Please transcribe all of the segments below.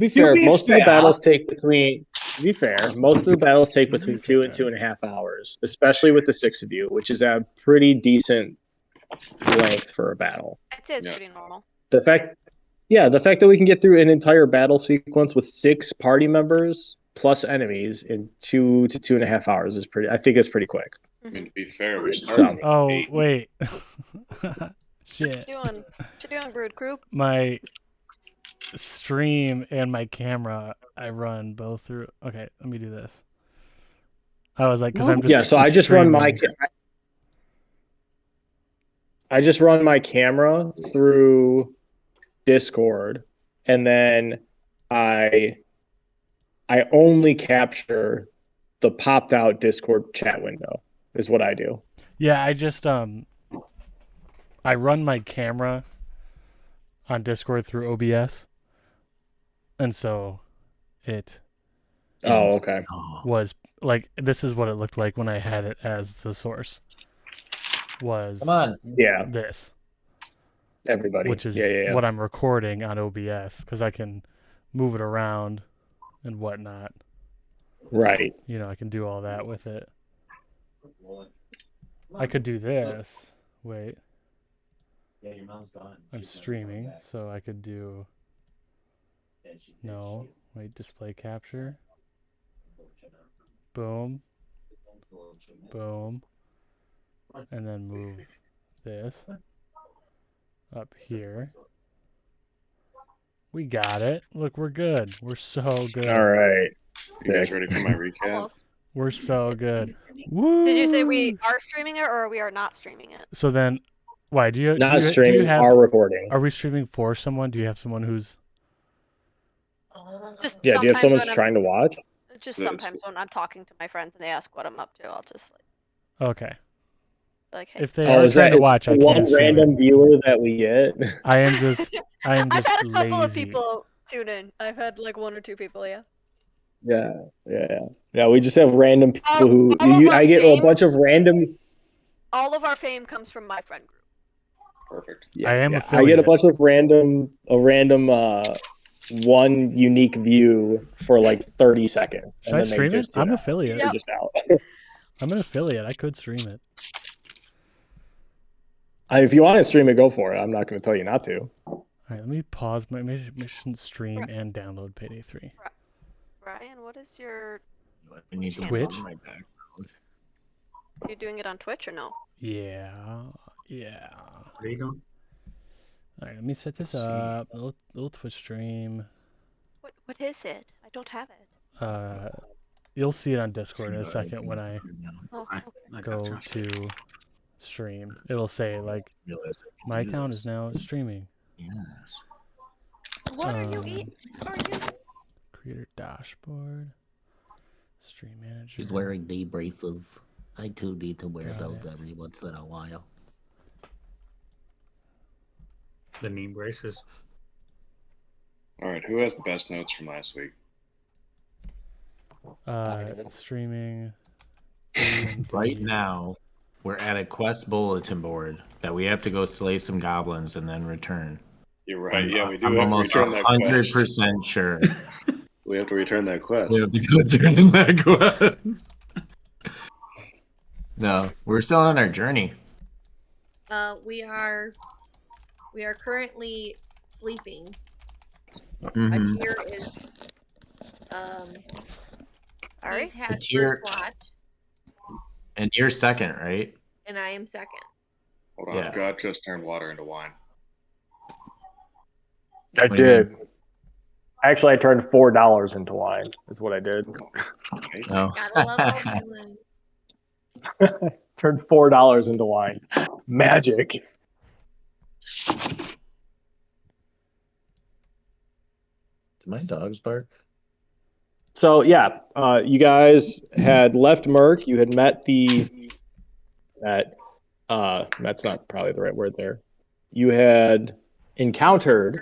be fair, be most of the fair. battles take between. To be fair, most of the battles take between 2 and 2.5 hours, especially with the 6 of you, which is a pretty decent length for a battle. I'd say it's pretty normal. The fact that we can get through an entire battle sequence with 6 party members plus enemies in 2 to 2.5 hours is pretty. I think it's pretty quick. I mean, to be fair, we started. Oh wait, shit. What you doing, Brood Crew? My stream and my camera, I run both through. Okay, let me do this. I was like, because I'm just so I just run my. I just run my camera through Discord, and then I only capture the popped out Discord chat window is what I do. Yeah, I just I run my camera on Discord through OBS, and so it okay. was like, this is what it looked like when I had it as the source. Was Come on. Yeah. This. Everybody. Which is what I'm recording on OBS, because I can move it around and whatnot. Right. You know, I can do all that with it. I could do this. Wait. Yeah, your mom's gone. I'm streaming, so I could do... No. Wait, display capture. Boom. Boom. And then move this up here. We got it. Look, we're good. We're so good. All right. You guys ready for my recap? Almost. We're so good. Woo! Did you say we are streaming it or we are not streaming it? So then, why do you not do streaming? you have, are recording? Are we streaming for someone? Do you have someone who's? Just do you have someone trying to watch? Just sometimes when I'm talking to my friends and they ask what I'm up to, I'll just Okay. Like, hey. If they are trying to watch, I can't one random viewer that we get. I am just I've had a couple lazy. of people tune in. I've had like 1 or 2 people, yeah. Yeah. We just have random people who I get a bunch of random. All of our fame comes from my friend group. Perfect. I am. I get a bunch of random one unique view for like 30 seconds. Should I stream it? I'm affiliate. Yep. Just out. I'm an affiliate. I could stream it. If you want to stream it, go for it. I'm not going to tell you not to. All right, let me pause my mission stream and download Payday 3. Ryan, what is your Twitch? You doing it on Twitch or no? Yeah. There you go. All right, let me set this up. Little Twitch stream. What is it? I don't have it. You'll see it on Discord in a second when I go gotcha. to stream. It'll say like, my account is now streaming. Yes. What are you eating? Are you? Creator dashboard. Stream manager. He's wearing knee braces. I too need to wear those every once in a while. The knee braces. All right, who has the best notes from last week? Streaming. Right now, we're at a quest bulletin board that we have to go slay some goblins and then return. You're right. Yeah, we do. I'm have to almost return that quest. 100% sure. We have to return that quest. We have to go turn in that quest. No, we're still on our journey. We are currently sleeping. Mhm. Atir is Sorry? he's had Atir- first watch, And you're second, right? and I am second. Hold on, Yeah. God just turned water into wine. I did. Actually, I turned $4 into wine. Is what I did. No. Gotta love all wine. Turned $4 into wine. Magic. Do my dogs bark? So yeah, you guys had left Merc. You had met that's not probably the right word there. You had encountered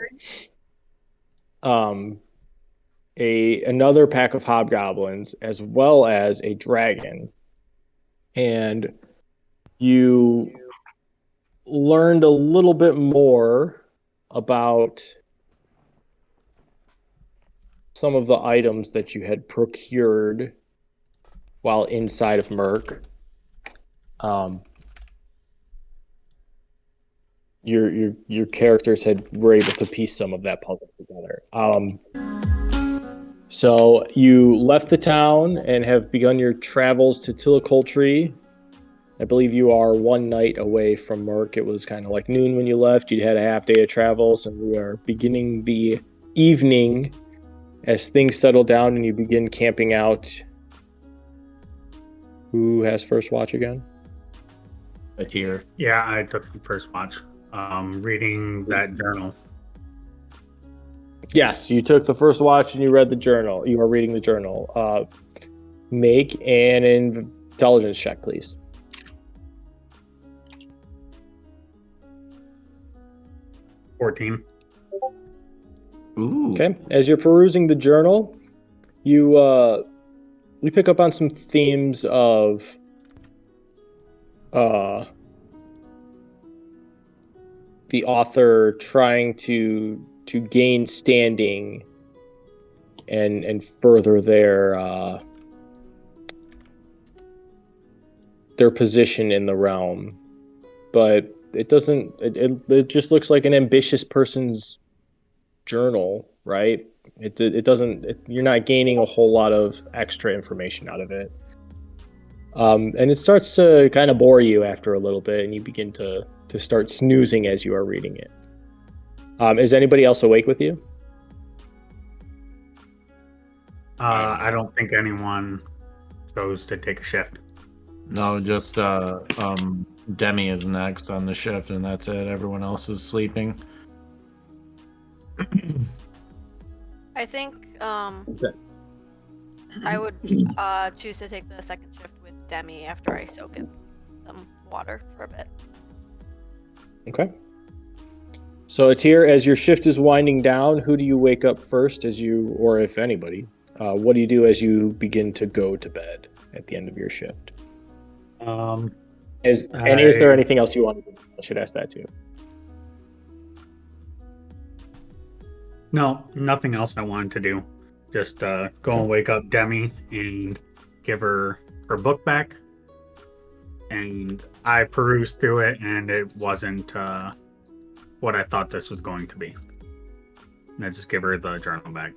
another pack of hobgoblins as well as a dragon, and you learned a little bit more about some of the items that you had procured while inside of Merc. Your characters were able to piece some of that puzzle together. So you left the town and have begun your travels to Tillicoultry. I believe you are one night away from Merc. It was kind of like noon when you left. You had a half day of travels, and we are beginning the evening as things settle down and you begin camping out. Who has first watch again? A tier. Yeah, I took the first watch. Reading that journal. Yes, you took the first watch and you read the journal. You are reading the journal. Make an intelligence check, please. $14. Ooh. Okay. As you're perusing the journal, you pick up on some themes of the author trying to gain standing and further their position in the realm, but it doesn't. It just looks like an ambitious person's journal, right? It doesn't. You're not gaining a whole lot of extra information out of it, and it starts to kind of bore you after a little bit, and you begin to start snoozing as you are reading it. Is anybody else awake with you? I don't think anyone chose to take a shift. No, just Demi is next on the shift, and that's it. Everyone else is sleeping. I think Okay. I would choose to take the second shift with Demi after I soak in some water for a bit. Okay. So it's here as your shift is winding down. Who do you wake up first, or if anybody? What do you do as you begin to go to bed at the end of your shift? Is there anything else you want to do? I should ask that too. No, nothing else I wanted to do. Just go and wake up Demi and give her book back. And I perused through it, and it wasn't what I thought this was going to be. And I just give her the journal back.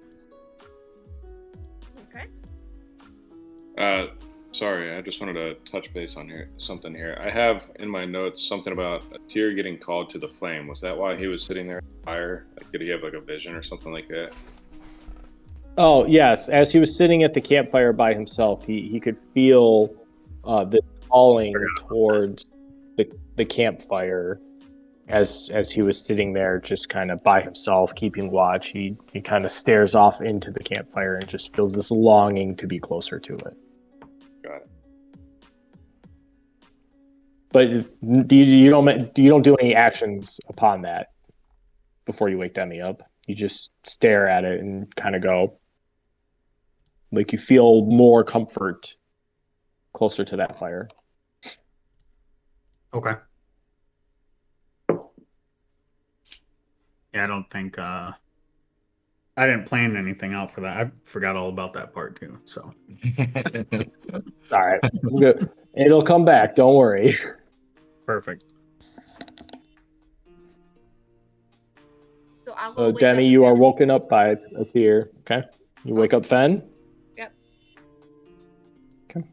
Okay. Sorry, I just wanted to touch base on something here. I have in my notes something about a tier getting called to the flame. Was that why he was sitting there at the fire? Like, did he have like a vision or something like that? Oh yes, as he was sitting at the campfire by himself, he could feel the calling towards the campfire as he was sitting there just kind of by himself keeping watch. He kind of stares off into the campfire and just feels this longing to be closer to it. Got it. But you don't do any actions upon that before you wake Demi up. You just stare at it and kind of go, like you feel more comfort closer to that fire. Okay. Yeah, I don't think I didn't plan anything out for that. I forgot all about that part too. So All right, good. It'll come back. Don't worry. perfect. So I'll go So wake Demi, up you are Demi. woken up by a tear. Okay, you wake up Fen. Yep. Okay.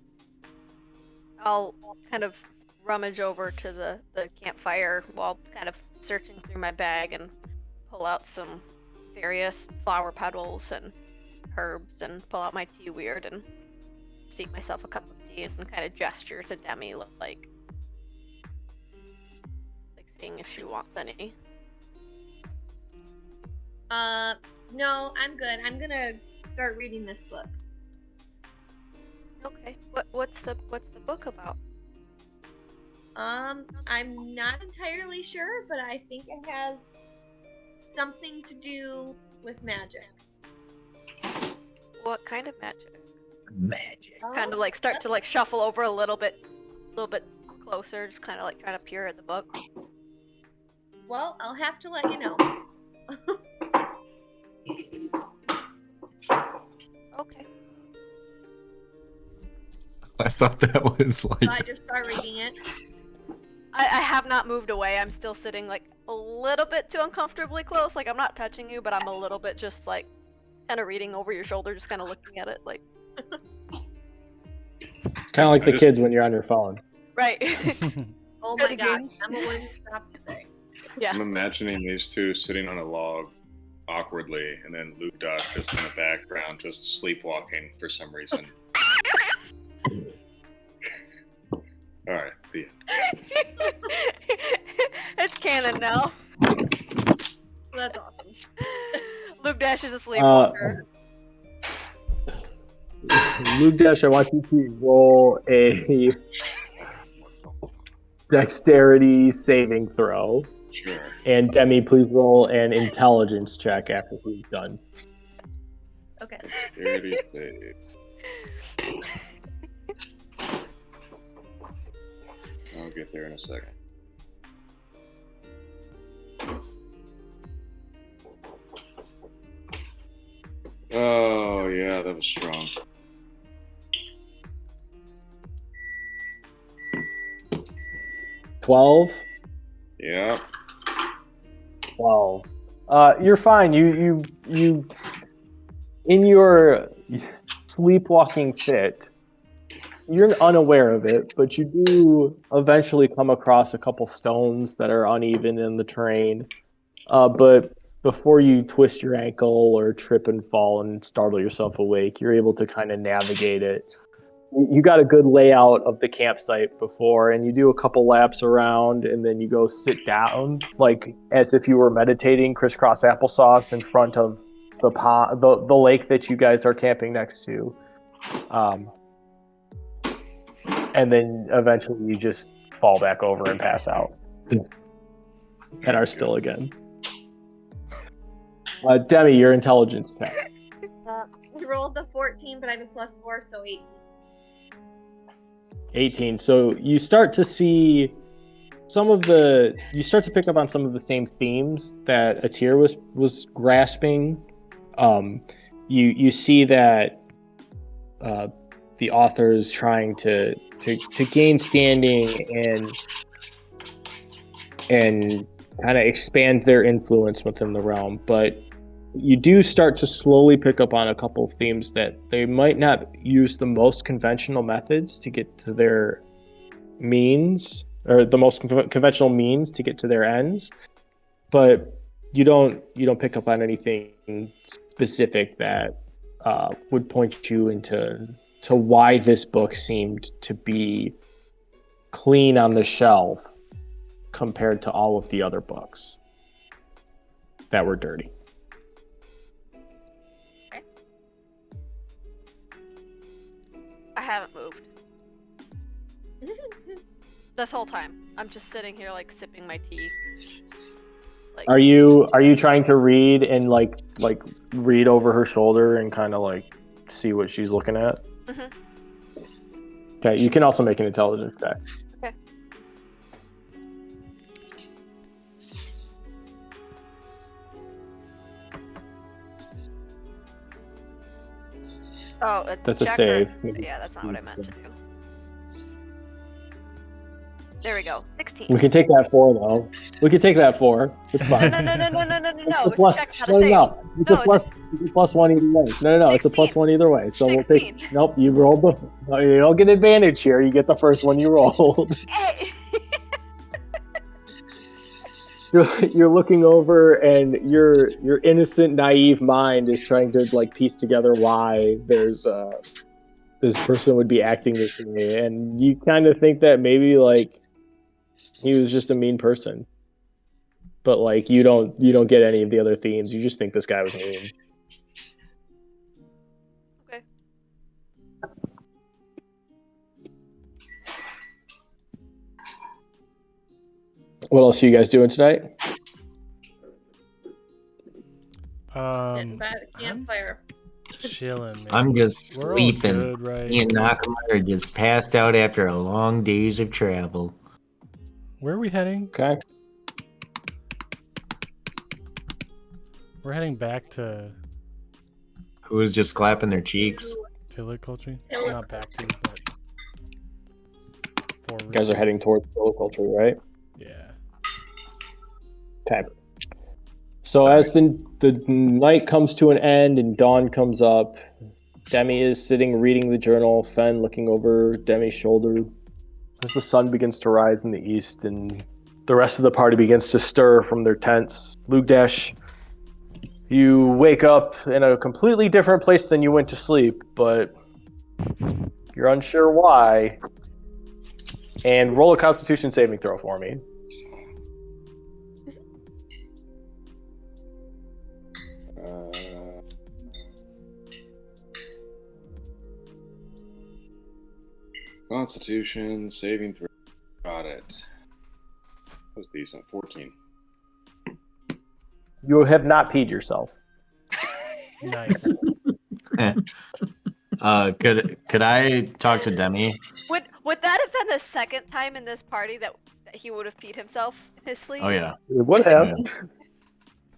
I'll kind of rummage over to the campfire while kind of searching through my bag and pull out some various flower petals and herbs and pull out my tea weird and steep myself a cup of tea and kind of gesture to Demi like seeing if she wants any. No, I'm good. I'm gonna start reading this book. Okay. What's the book about? I'm not entirely sure, but I think it has something to do with magic. What kind of magic? Magic. Kind of like start to like shuffle over a little bit closer, just kind of like trying to peer at the book. Well, I'll have to let you know. Okay. I thought that was So I like. just start reading it. I have not moved away. I'm still sitting like a little bit too uncomfortably close. Like I'm not touching you, but I'm a little bit just like kind of reading over your shoulder, just kind of looking at it. Like Kind of like I the just- kids when you're on your phone. right. Oh my Good god, games. Emma wouldn't stop today. Yeah. I'm imagining these two sitting on a log awkwardly, and then Luke Dodge just in the background, just sleepwalking for some reason. All right, the end. It's canon now. That's awesome. Luke Dash is a sleepwalker. Luke Dash, I want you to roll a dexterity saving throw. Sure. And Demi, please roll an intelligence check after he's done. Okay. Dexterity save. I'll get there in a second. Oh yeah, that was strong. $12. Yeah. 12. You're fine. You in your sleepwalking fit, you're unaware of it, but you do eventually come across a couple stones that are uneven in the terrain. But before you twist your ankle or trip and fall and startle yourself awake, you're able to kind of navigate it. You got a good layout of the campsite before, and you do a couple laps around, and then you go sit down, like as if you were meditating, crisscross applesauce in front of the pond, the lake that you guys are camping next to. And then eventually you just fall back over and pass out, and are still again. Demi, your intelligence check. We rolled the 14, but I have a +4, so 18. 18. So you start to see you start to pick up on some of the same themes that Atir was grasping. You see that the author is trying to gain standing and kind of expand their influence within the realm, but you do start to slowly pick up on a couple of themes that they might not use the most conventional methods to get to their means, or the most conventional means to get to their ends, but you don't pick up on anything specific that would point you into why this book seemed to be clean on the shelf compared to all of the other books that were dirty. I haven't moved this whole time. I'm just sitting here like sipping my tea. Like, Are you trying to read and like read over her shoulder and kind of like see what she's looking at? Mhm. Okay, you can also make an intelligence check. Okay. Oh, That's a check save. Yeah, that's not what I meant to do. There we go. 16. We can take that 4 though. We can take that 4. It's No, fine. no, no, no, no, no, no, no, It's no. a It's plus. a check, not a No, save. no. It's No, a plus. It's a +1 either way. No. It's a 16. +1 either way. So we'll 16. take. Nope. You rolled the. No, you don't get advantage here. You get the first one you rolled. Hey. You're looking over, and your innocent, naive mind is trying to like piece together why there's this person would be acting this way, and you kind of think that maybe like he was just a mean person, but like you don't get any of the other themes. You just think this guy was mean. Okay. What else are you guys doing tonight? Sitting by the campfire. Chilling, man. I'm just We're all sleeping. good, right? Me and Nakama are just passed out after a long days of travel. Where are we heading? Okay. We're heading back to Who was just clapping their cheeks? Tiller culture? Tiller Not back to, but forward. You guys are heading towards culture, right? Yeah. Okay. So as the night comes to an end and dawn comes up, Demi is sitting reading the journal, Fen looking over Demi's shoulder. As the sun begins to rise in the east and the rest of the party begins to stir from their tents, Lugdash, you wake up in a completely different place than you went to sleep, but you're unsure why. And roll a Constitution saving throw for me. Constitution saving throw. Got it. That was decent. 14. You have not peed yourself. Nice. Could I talk to Demi? Would that have been the second time in this party that he would have peed himself in his sleep? Oh yeah. It would have. Yeah.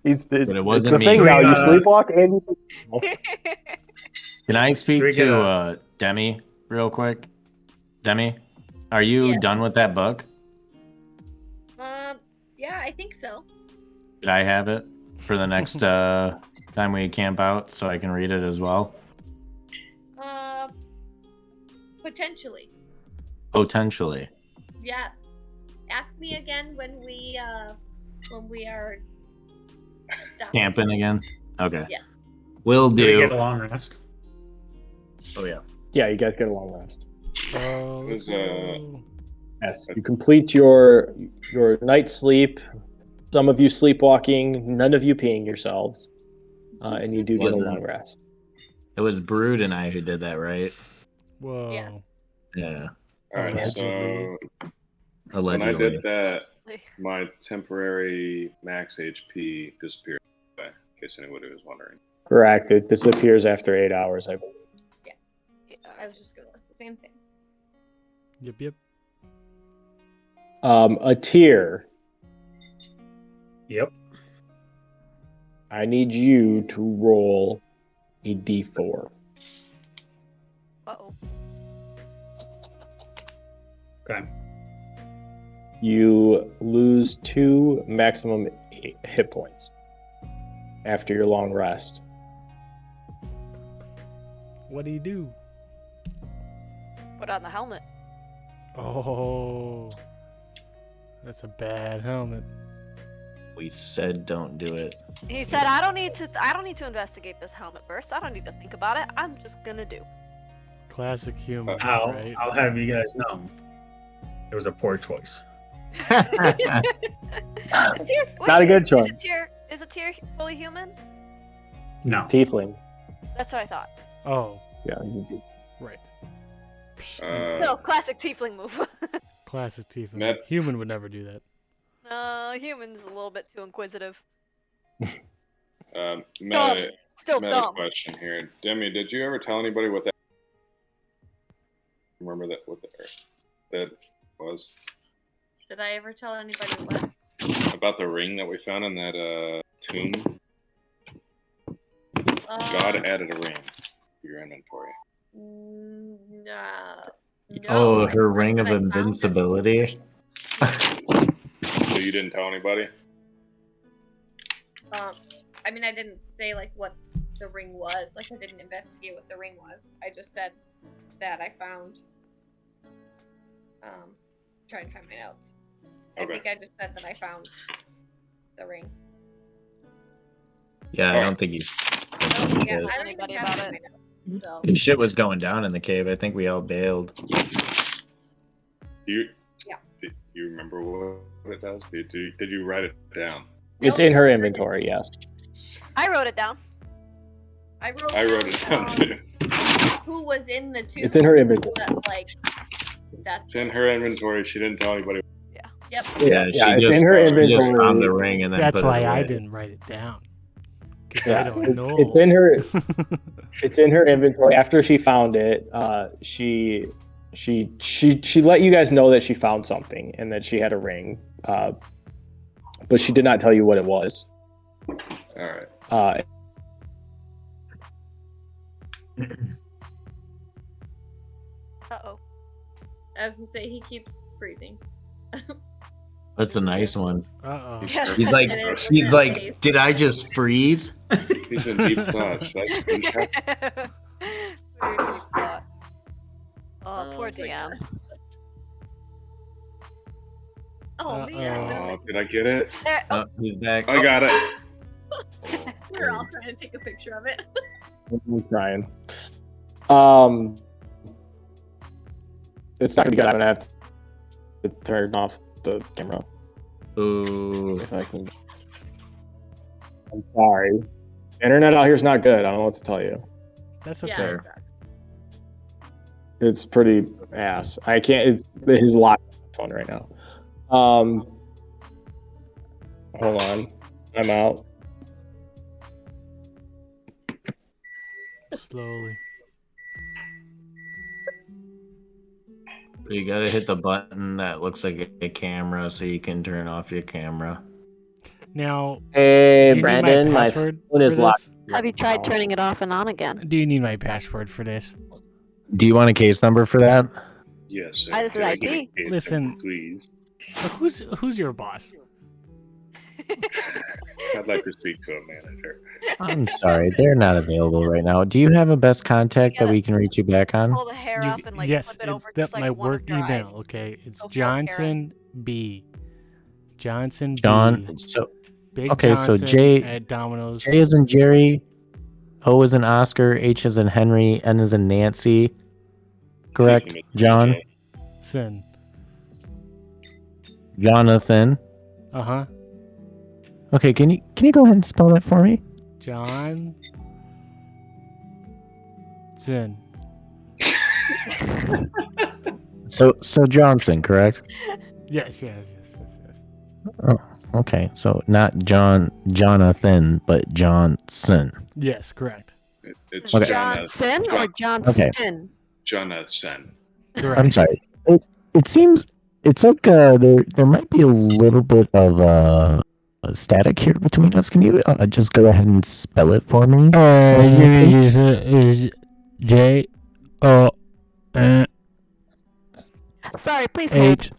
It's it the wasn't me. thing now. You We, sleepwalk and you. Can I speak we get to Demi real quick? Demi, are you Yeah. done with that book? Yeah, I think so. Could I have it for the next time we camp out so I can read it as well? Potentially. Potentially. Yeah. Ask me again when we are done. Camping again? Okay. Yeah. Will Do we do. get a long rest? Oh yeah. Yeah, you guys get a long rest. Oh, Was, Yes, you complete your night's sleep. Some of you sleepwalking, none of you peeing yourselves, and you do get a Wasn't. long rest. It was Brood and I who did that, right? whoa. Yes. Yeah. Alright, Allegedly. so when I Allegedly. did that, my temporary max HP disappeared, in case anybody was wondering. Correct. It disappears after 8 hours, I believe. I was just gonna list the same thing. Yep. A tier. Yep. I need you to roll a d4. Uh-oh. Okay. You lose 2 maximum hit points after your long rest. What do you do? Put on the helmet. Oh. That's a bad helmet. We said don't do it. He said, "I don't need to investigate this helmet first. I don't need to think about it. I'm just gonna do." Classic human, I'll, right? I'll have you guys know. It was a poor choice. Tyr's- Not a good is choice. Is it Tyr fully human? No. Tiefling. That's what I thought. Oh, Yeah, he's a tiefling. right. No, classic tiefling move. Classic tiefling. Matt- Human would never do that. No, human's a little bit too inquisitive. Meta Still dumb. question here. Demi, did you ever tell anybody what that? Remember that what that was Did I ever tell anybody what? about the ring that we found in that tomb? God added a ring to your inventory. No. Oh, I her said ring that of I found the invincibility? ring. So you didn't tell anybody? I mean, I didn't say like what the ring was. Like, I didn't investigate what the ring was. I just said that I found. Trying to find my notes. I Okay. think I just said that I found the ring. Yeah, I don't think he's. Yeah, Tell I don't anybody even have about it in my notes. So. His shit was going down in the cave. I think we all bailed. Do you? Yeah. Do you remember what it does? Did you write it down? It's Nope. in her inventory, yes. I wrote it down. I wrote it down too. who was in the tomb. It's in her inventory. But, like, that's It's in her inventory. She didn't tell anybody. Yep. Yeah, Yeah, she it's just, in her she just inventory. found the ring and then That's put why it away. I didn't write it down. Because I Yeah, don't know. it's in her. It's in her inventory. After she found it, she let you guys know that she found something and that she had a ring, but she did not tell you what it was. All right. Uh-oh. I was gonna say he keeps freezing. That's a nice one. Uh-oh. Yeah. He's like, And it's he's looking at like, face. did I just freeze? He's in deep thought. Should I screenshot? Very deep thought. Oh, Oh poor my DM. Oh man, Oh, did I get it? There, oh, Oh, he's back. I got it. we're all trying to take a picture of it. I'm trying. It's not gonna be good. I'm gonna have to turn off the camera Ooh. if I can. I'm sorry. Internet out here is not good. I don't know what to tell you. That's Yeah, okay. it sucks. It's pretty ass. I can't. It's his lock phone right now. Hold on. I'm out. Slowly. You gotta hit the button that looks like a camera so you can turn off your camera. Now, Hey, do you Brandon, need my my password phone for is locked. this? have you tried turning it off and on again? Do you need my password for this? Do you want a case number for that? Yes, sir. This is Can I get a IT. case Listen. number, please. Who's your boss? I'd like to speak to a manager. I'm sorry, they're not available right now. Do you have a best contact that we can reach you back on? Pull the hair up and like yes, flip it over that just like my one work of your email. eyes. Okay, it's Go for it, Johnson B. Johnson John. B. So Big okay, so Johnson J- at Domino's. J is in Jerry, O is in Oscar, H is in Henry, N is in Nancy. Correct, John. Sin. Jonathan. Uh huh. Okay, can you go ahead and spell that for me? John. Sin. So Johnson, correct? Yes. Oh, okay. So not Jonathan, but Johnson. Yes, correct. It's Okay. Johnson or Okay. Johnston? Jonathan. Correct. I'm sorry. It seems it's like there might be a little bit of static here between us. Can you just go ahead and spell it for me? J O N Sorry, please hold. H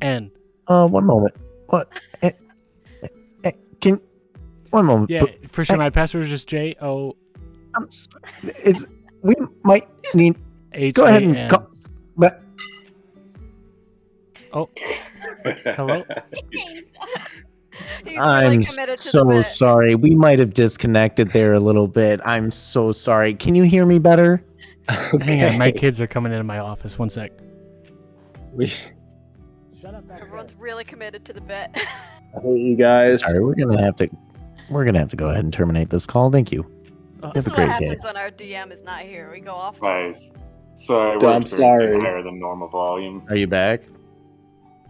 N. One moment. What? Can one moment. Yeah, for sure. My password is just J O We might need. H Go ahead A and N. go. But Oh, hello. He's I'm really committed to the so bit. sorry. We might have disconnected there a little bit. I'm so sorry. Can you hear me better? Hang on, my kids are coming into my office. One sec. Everyone's really committed to the bit. I hate you guys. Sorry, we're gonna have to go ahead and terminate this call. Thank you. Oh, This Have is a what great day. happens when our DM is not here. We go off. Guys, sorry, I'm we're sorry. higher than normal volume. Are you back?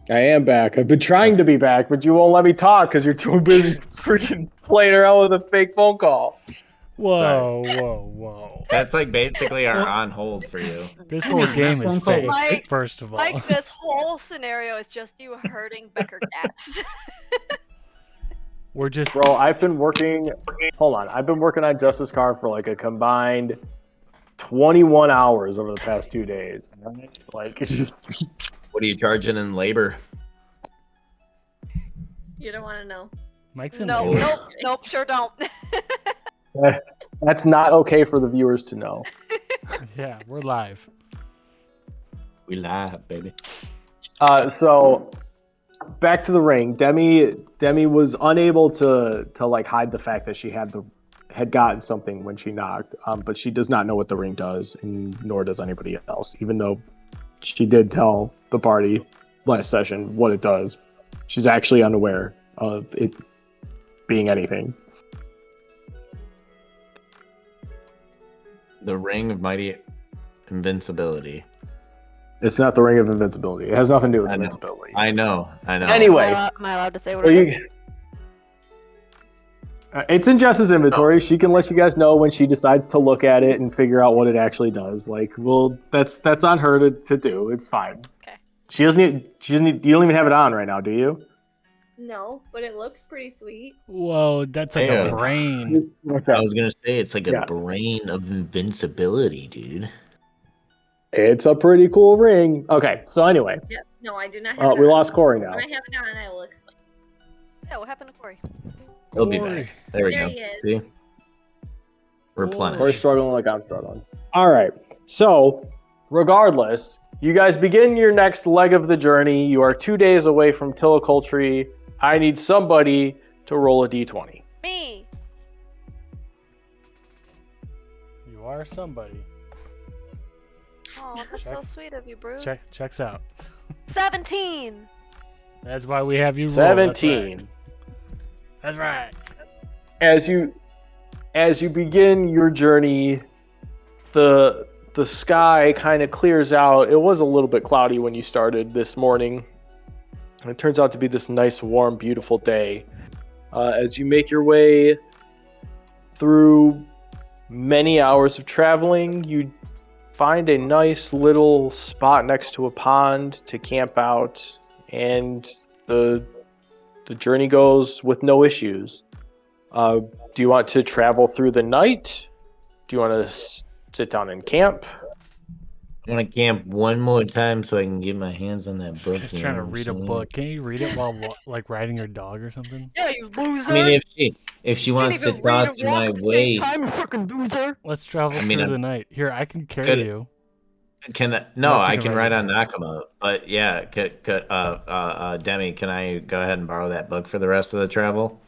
I am back. I've been trying to be back, but you won't let me talk because you're too busy freaking playing around with a fake phone call. whoa. That's like basically our on hold for you. This whole game is fake. Mike- First of all, Like this whole scenario is just you herding Becker cats. we're just Bro, I've been working. Hold on. I've been working on Justice Card for like a combined 21 hours over the past 2 days. Like, it's just. What are you charging in labor? You don't want to know. Mike's in No, there. nope, sure don't. That's not okay for the viewers to know. Yeah, we're live. We live, baby. So back to the ring. Demi was unable to like hide the fact that she had gotten something when she knocked. But she does not know what the ring does, and nor does anybody else. Even though she did tell the party last session what it does, she's actually unaware of it being anything. The ring of mighty invincibility. It's not the ring of invincibility. It has nothing to do with I know. invincibility. I know. Anyway. Am I allowed to say what So it is? it's in Jess's inventory. She can let you guys know when she decides to look at it and figure out what it actually does. Like, well, that's on her to do. It's fine. Okay. She doesn't need. You don't even have it on right now, do you? No, but it looks pretty sweet. Whoa, that's like Yeah. a brain. Okay. I was gonna say it's like a Yeah. brain of invincibility, dude. It's a pretty cool ring. Okay, so anyway, Yep. No, I do not have it we on. lost Corey now. When I have it on, I will explain. Yeah, what happened to Corey? He'll be Corey. back. There we There go. he is. See? Replenish. Corey's struggling like I'm struggling. All right, so regardless, you guys begin your next leg of the journey. You are 2 days away from Tilicultry. I need somebody to roll a d20. Me. You are somebody. Oh, that's so sweet of you, Bruce. Checks out. 17. That's why we have you roll. That's right. 17. That's right. As you begin your journey, the sky kind of clears out. It was a little bit cloudy when you started this morning. And it turns out to be this nice, warm, beautiful day. As you make your way through many hours of traveling, you find a nice little spot next to a pond to camp out, and the journey goes with no issues. Do you want to travel through the night? Do you want to sit down and camp? I want to camp one more time so I can get my hands on that book. Just you trying know to what read a I'm saying? book. Can you read it while like riding your dog or something? Yeah, you loser. I mean, if she wants to toss my way, Time, you fucking loser. Let's travel I mean, through I'm- the night. Here, I can carry Could- you. no, Unless you I can can ride ride your on Nakama. But yeah, Demi, can I go ahead and borrow that book for the rest of the travel?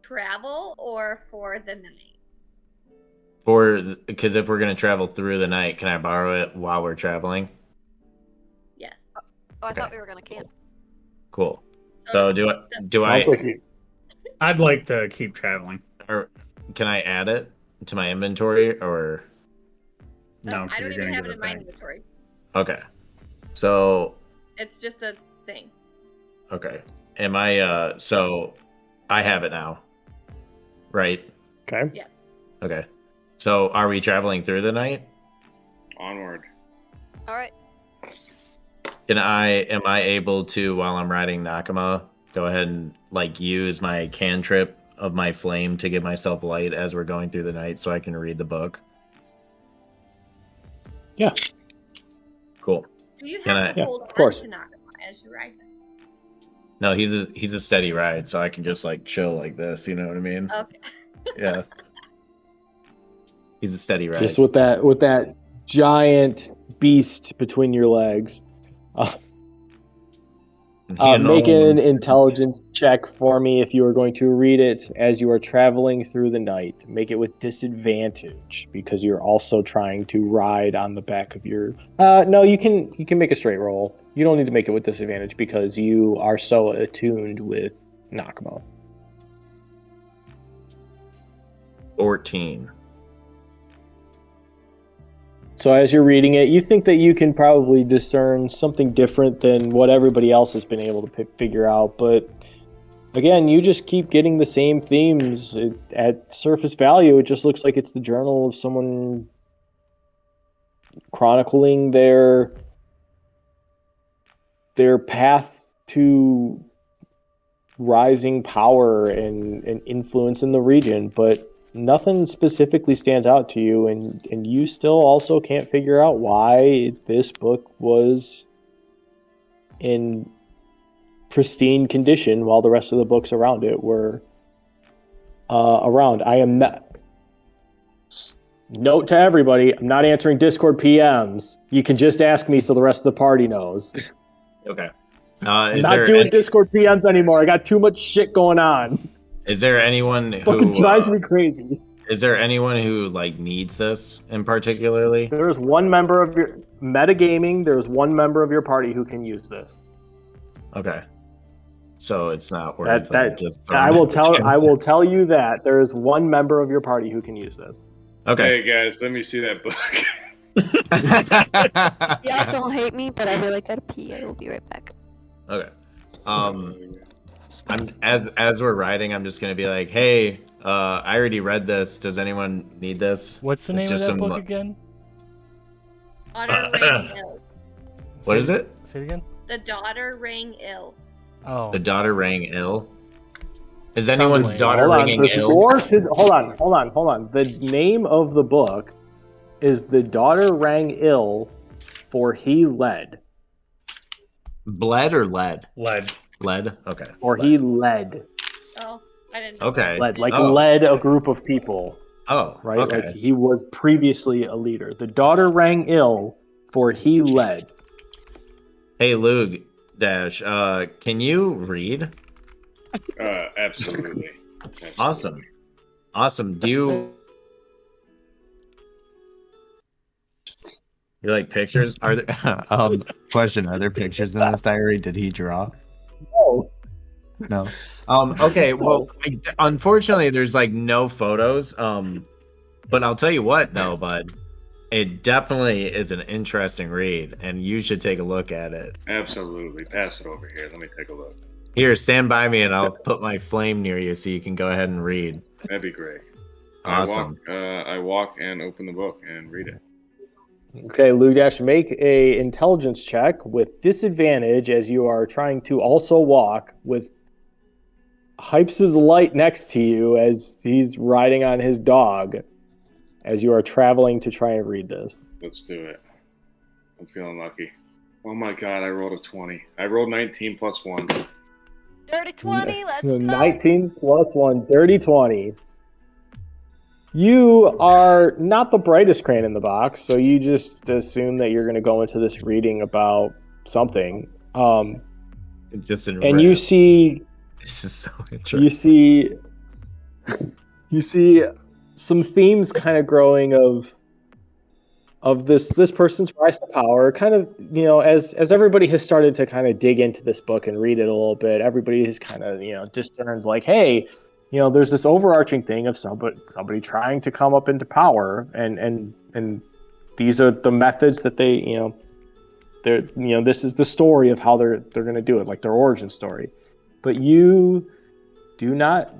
Travel or for the night? Because if we're gonna travel through the night, can I borrow it while we're traveling? Yes. Oh, I thought Okay. we were gonna camp. Cool. So do I Sounds like I'd like to keep traveling. or can I add it to my inventory or No, I 'cause don't you're even gonna have give it in my back. inventory. okay? So It's just a thing. okay, am I? So I have it now, right? okay. Yes. Okay. So are we traveling through the night? Onward. All right. Am I able to, while I'm riding Nakama, go ahead and like use my cantrip of my flame to give myself light as we're going through the night so I can read the book? Yeah. Cool. Do you Can have I- to Yeah, hold of on course. to Nakama as you ride? No, he's a steady ride, so I can just like chill like this, you know what I mean? Okay. Yeah. He's a steady ride. Just with that giant beast between your legs. You know, Make an intelligence check for me if you are going to read it as you are traveling through the night. Make it with disadvantage because you're also trying to ride on the back of your. No, you can make a straight roll. You don't need to make it with disadvantage because you are so attuned with Nakama. 14. So as you're reading it, you think that you can probably discern something different than what everybody else has been able to figure out. But again, you just keep getting the same themes. At surface value, it just looks like it's the journal of someone chronicling their path to rising power and influence in the region. But nothing specifically stands out to you, and you still also can't figure out why this book was in pristine condition while the rest of the books around it were around. I am not. Note to everybody, I'm not answering Discord PMs. You can just ask me so the rest of the party knows. Okay. I'm not doing Discord PMs anymore. I got too much shit going on. Is there anyone who Fucking drives me crazy. Is there anyone who like needs this in particularly? There's one member of your metagaming. There's one member of your party who can use this. Okay. So it's not worth just I will tell you that there is one member of your party who can use this. Okay. Hey guys, let me see that book. Y'all don't hate me, but I really gotta pee. I will be right back. Okay. I'm as we're riding, I'm just gonna be like, hey, I already read this. Does anyone need this? What's the It's name of just that some- book again? Daughter ring ill. What is it? Say it again. The daughter ring ill. Oh. The daughter rang ill. Is Sounds anyone's lame. daughter Hold on. ringing The ill? score to hold on. The name of the book is "The Daughter Rang Ill, for He Led." Bled or lead? Lead. Lead. Okay. Or Lead. he led. Oh, I didn't know. Okay. Led, like Oh. led a group of people, Oh. right? Okay. Like he was previously a leader. The daughter rang ill, for he led. Hey, Lug Dash. Can you read? Absolutely. Awesome. Awesome. Do you like pictures? Are there question, are there pictures in this diary? Did he draw? No. No. Okay, well, unfortunately there's like no photos. But I'll tell you what though, bud. It definitely is an interesting read and you should take a look at it. Absolutely. Pass it over here. Let me take a look. Here, stand by me and I'll put my flame near you so you can go ahead and read. That'd be great. Awesome. I walk and open the book and read it. Okay, Ludash, make a intelligence check with disadvantage as you are trying to also walk with Hypes' light next to you as he's riding on his dog as you are traveling to try and read this. Let's do it. I'm feeling lucky. Oh my god, I rolled a 20. I rolled 19 plus 1. Dirty 20, let's go. 19 plus 1, dirty 20. You are not the brightest crane in the box, so you just assume that you're going to go into this reading about something. Just in And red. you see This is so interesting. you see some themes kind of growing of this person's rise to power, kind of, you know, as everybody has started to kind of dig into this book and read it a little bit, everybody has kind of, you know, discerned like, hey, you know, there's this overarching thing of somebody trying to come up into power, and these are the methods that they, you know, they're, you know, this is the story of how they're going to do it, like their origin story. But you do not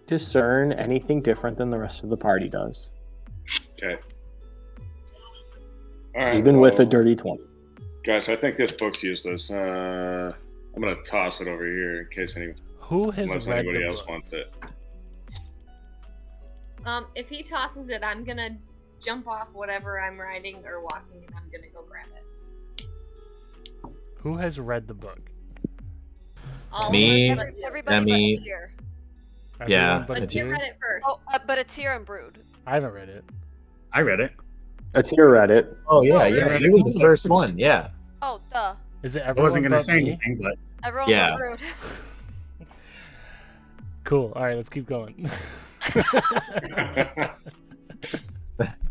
discern anything different than the rest of the party does. Okay. All right, Even with a well, dirty 20. Guys, I think this book's useless. I'm going to toss it over here in case Who has unless read anybody the else book? wants it. If he tosses it, I'm gonna jump off whatever I'm riding or walking, and I'm gonna go grab it. Who has read the book? All Me. of us, but Everybody Demi. but here. Yeah, Everyone but But you? you read it first. Oh, but it's here and brewed. I haven't read it. I read it. Atir read it. Oh yeah, Oh, yeah. really? You were the first one. Yeah. Oh, duh. Is it I everyone wasn't gonna but say me? anything, but Everyone Yeah. but brewed. Cool. All right, let's keep going.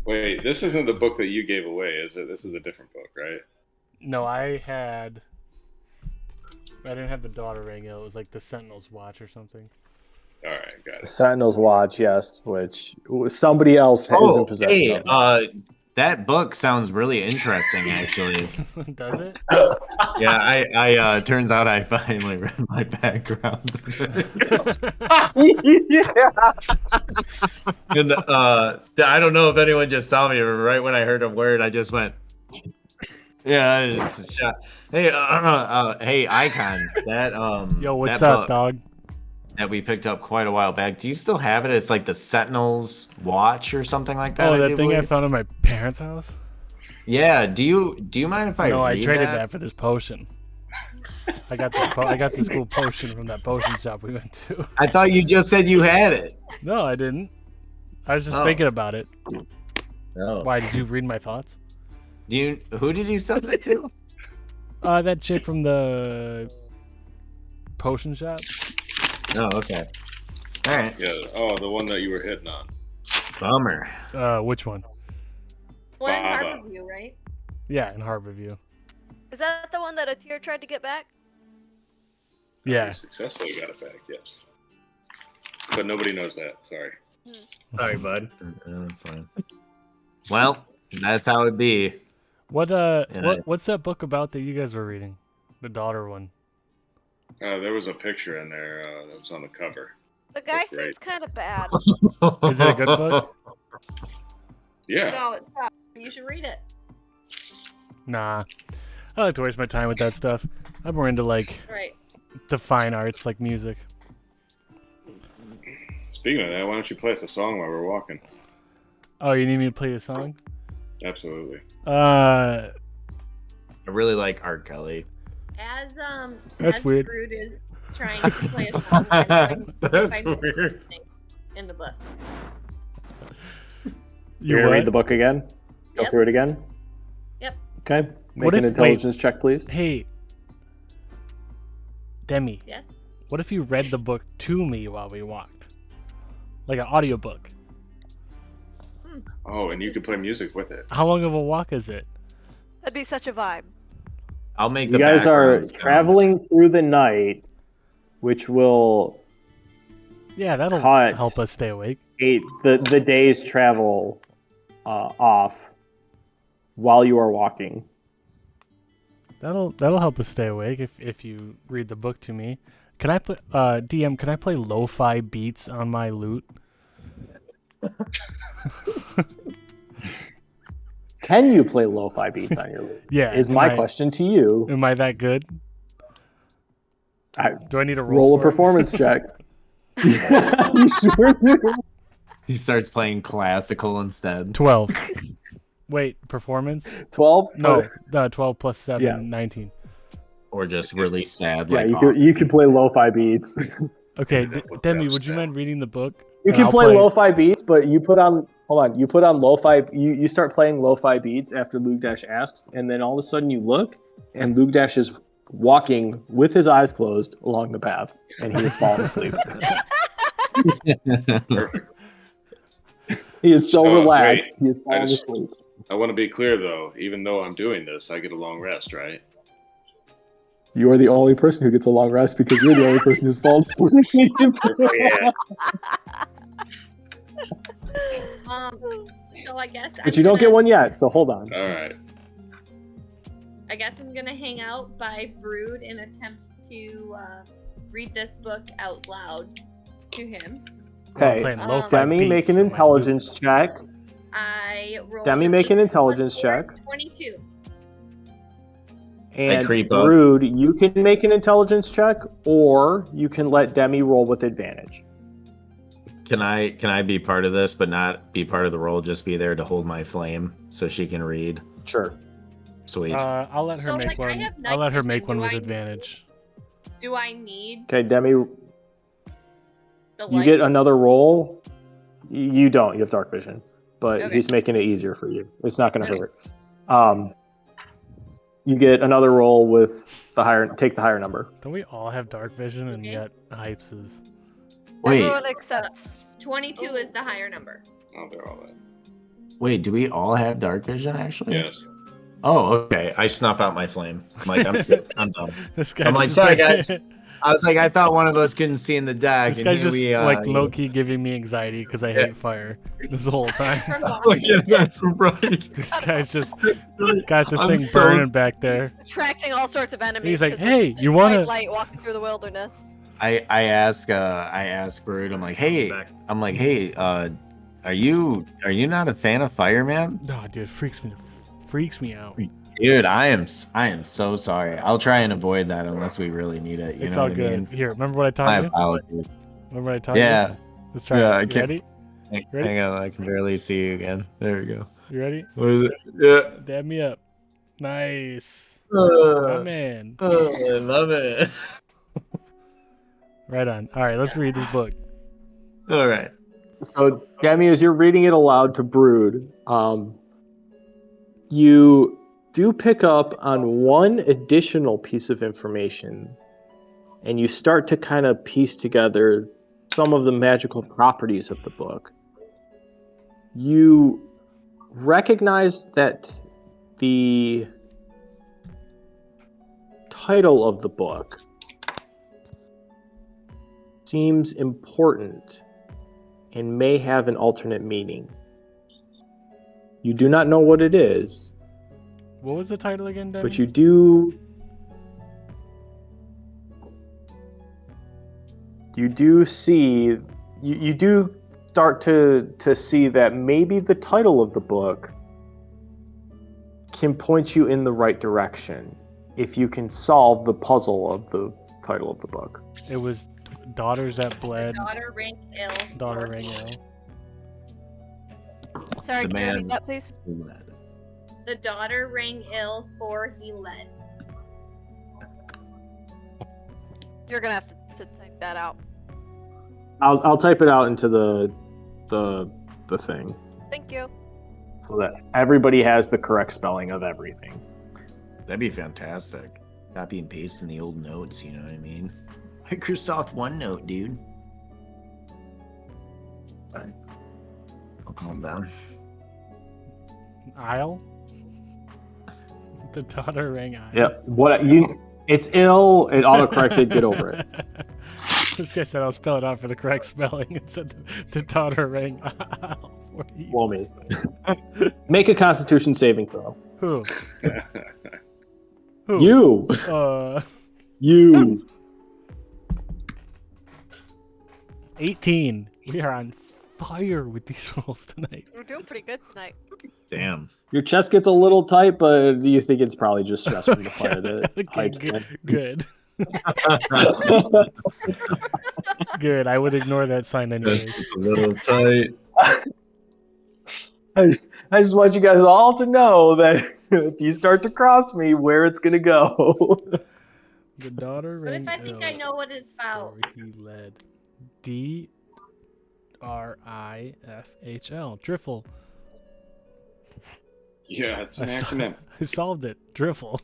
Wait, this isn't the book that you gave away, is it? This is a different book, right? No, I didn't have the daughter ring. It was like the Sentinel's Watch or something. All right, got it. Sentinel's Watch, yes, which somebody else is in possession hey, of. Now. that book sounds really interesting, actually. Does it? Yeah, I turns out I finally read my background. Yeah. And I don't know if anyone just saw me, but right when I heard a word, I just went. Yeah, I just shot. Hey, hey, Icon. That Yo, what's that up, book dog? that we picked up quite a while back. Do you still have it? It's like the Sentinel's Watch or something like that. Oh, I that do thing I believe. found in my parents' house? Yeah. Do you mind if I No, I read traded that? that for this potion. I got this cool potion from that potion shop we went to. I thought you just said you had it. No, I didn't. I was just Oh. thinking about it. Oh. Why, did you read my thoughts? Who did you sell that to? That chick from the potion shop. Oh, okay. All right. Yeah. Oh, the one that you were hitting on. Bummer. Which one? One in Baba. Harborview, right? Yeah, in Harborview. Is that the one that Atir tried to get back? Yeah. You successfully got it back, yes. But nobody knows that. Sorry. sorry, bud. That's fine. Well, that's how it be. What's that book about that you guys were reading? The daughter one. There was a picture in there that was on the cover. The guy That's great. seems kind of bad. Is it a good book? Yeah. No, it's not. You should read it. Nah. I like to waste my time with that stuff. I'm more into like Right. to fine arts like music. Speaking of that, why don't you play us a song while we're walking? Oh, you need me to play a song? Absolutely. Uh, I really like R. Kelly. As That's as weird. Brood is trying to play a song, I'm trying to That's find weird. in the book. You're you gonna read what? the book again? Go Yep. through it again? Yep. Okay. Make What an if- intelligence check, please. Hey, Demi, Yes. what if you read the book to me while we walked? Like an audiobook. Oh, and you can play music with it. How long of a walk is it? That'd be such a vibe. I'll make You the guys are background sounds. traveling through the night, which will Yeah, that'll Cut. help us stay awake. the day's travel off while you are walking. That'll help us stay awake if you read the book to me. Can I play DM? Can I play lo-fi beats on my lute? Can you play lo-fi beats on your lute? Yeah. Is am my I- question to you. Am I that good? Do I need to Roll a for it? performance check. You sure do. He starts playing classical instead. 12. Wait, performance? 12? No, 12 plus 7, Yeah. 19. Or just really sad. Yeah, like you can play lo-fi beats. Okay, That would Demi, be would you upset. mind reading the book? You And can I'll play lo-fi beats, but you put on lo-fi. You start playing lo-fi beats after Luke Dash asks, and then all of a sudden you look, and Luke Dash is walking with his eyes closed along the path, and he has fallen asleep. Perfect. He is so Oh, relaxed. wait. He is fallen I just- asleep. I want to be clear though. Even though I'm doing this, I get a long rest, right? You are the only person who gets a long rest because you're the only person who's fallen asleep. Yeah. So I guess. But you don't get one yet, so hold on. All right. I guess I'm gonna hang out by Brood and attempt to read this book out loud to him. Okay, playing lo-fi Demi, beats make an on my lute. intelligence check. I rolled. Demi, a make an 18 intelligence plus 4, check. 22. And creep up. Brood, you can make an intelligence check, or you can let Demi roll with advantage. Can I be part of this, but not be part of the role? Just be there to hold my flame so she can read. Sure. Sweet. I'll let her So, make like, I one. have I'll let her night make vision. one Do with I- advantage. Do I need Okay, Demi, the you light? get another roll. You don't. You have dark vision, but Okay. he's making it easier for you. It's not going to Okay. hurt. You get another roll with the higher. Take the higher number. Don't we all have dark vision and Okay. yet Hypes is? Wait, Everyone except 22 is the higher number. Oh, they're all that. wait. Do we all have dark vision? Actually. Yes. Oh, okay. I snuff out my flame. I'm like, I'm scared. I'm done. This guy. I'm like, sorry, guys. I was like, I thought one of us couldn't see in the deck. This and guy's here just we, like low key giving me anxiety because I hate fire this whole time. Oh, yeah, that's right. This guy's just got this I'm thing so- burning back there. attracting all sorts of enemies. He's like, 'cause we're "Hey, just you this white wanna-" light walking through the wilderness? I ask Brood. I'm like, hey, are you not a fan of fire, man? No, dude, freaks me out. Dude, I am so sorry. I'll try and avoid that unless we really need it. You It's know all what good. I mean? Here, remember what I My taught you? apologies. Remember what I taught you? Yeah. Let's try Yeah, it. I You can't- ready? Ready? Hang on, I can barely see you again. There we go. You ready? What is it? Yeah. Dab me up. Nice. My man. I love it. Right on. All right, let's read this book. All right. So, Demi, as you're reading it aloud to Brood, you do pick up on one additional piece of information, and you start to kind of piece together some of the magical properties of the book. You recognize that the title of the book seems important and may have an alternate meaning. You do not know what it is, What was the title again, Demi? but you do see you do start to see that maybe the title of the book can point you in the right direction if you can solve the puzzle of the title of the book. It was Daughters That Bled. Daughter rang ill. Daughter for Rang he- Ill. Sorry, The can you repeat man- that, please? The daughter rang ill, for he led. You're gonna have to type that out. I'll type it out into the thing Thank you. so that everybody has the correct spelling of everything. That'd be fantastic. Copy and paste in the old notes, you know what I mean? Microsoft OneNote, dude. Fine. I'll calm down. Isle? The Daughter Rang Isle. Yep. It's ill. It autocorrected. Get over it. This guy said I'll spell it out for the correct spelling. It said the Daughter Rang Isle. For you. Well, me. Make a Constitution saving throw. Who? Who? You. You. 18. We are on fire with these rolls tonight. We're doing pretty good tonight. Damn. Your chest gets a little tight, but do you think it's probably just stress from the fire that Okay, hypes good. Good. I would ignore that sign anyways. It's a little tight. I just want you guys all to know that if you start to cross me, where it's gonna go. The Daughter What Rang if I think I Ill, know what it's about? for he led. DRIFHL. Driffle. Yeah, it's an I sol- acronym. I solved it. Driffle.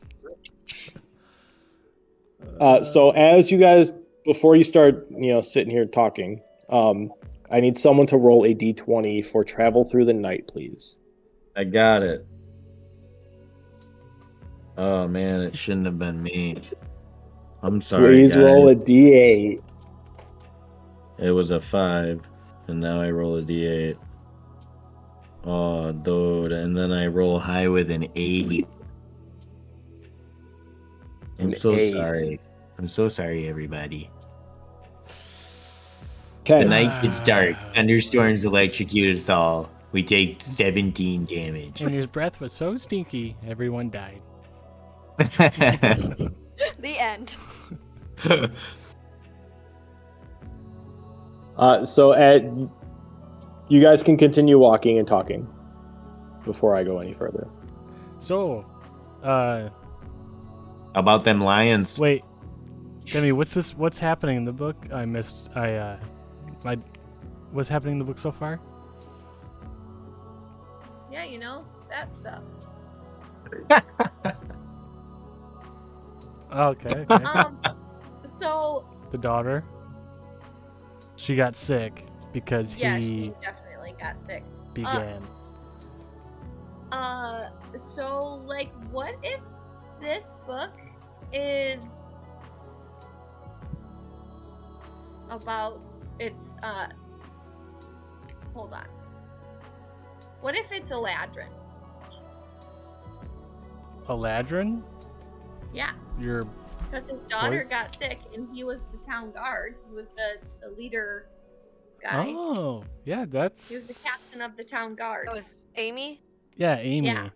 So as you guys, before you start, sitting here talking, I need someone to roll a d20 for travel through the night, please. I got it. Oh man, it shouldn't have been me. I'm sorry, Please guys. roll a d8. It was a 5, and now I roll a d8. Oh, dude, and then I roll high with an 8. I'm An so 8. sorry. I'm so sorry, everybody. Okay. The night gets dark. Thunderstorms electrocute us all. We take 17 damage. And his breath was so stinky, everyone died. The end. You guys can continue walking and talking before I go any further. So, About them lions. wait, Demi, what's happening in the book? I missed. What's happening in the book so far? Yeah, that stuff. Okay. So The daughter. She got sick because yeah, he she definitely got sick. began. So like, what if this book is about hold on. What if it's Eladrin? Eladrin? Yeah, Your because his daughter got sick and he was the town guard. He was the leader guy. Oh, yeah, that's He was the captain of the town guard. That was Amy. Yeah, Amy. Yeah.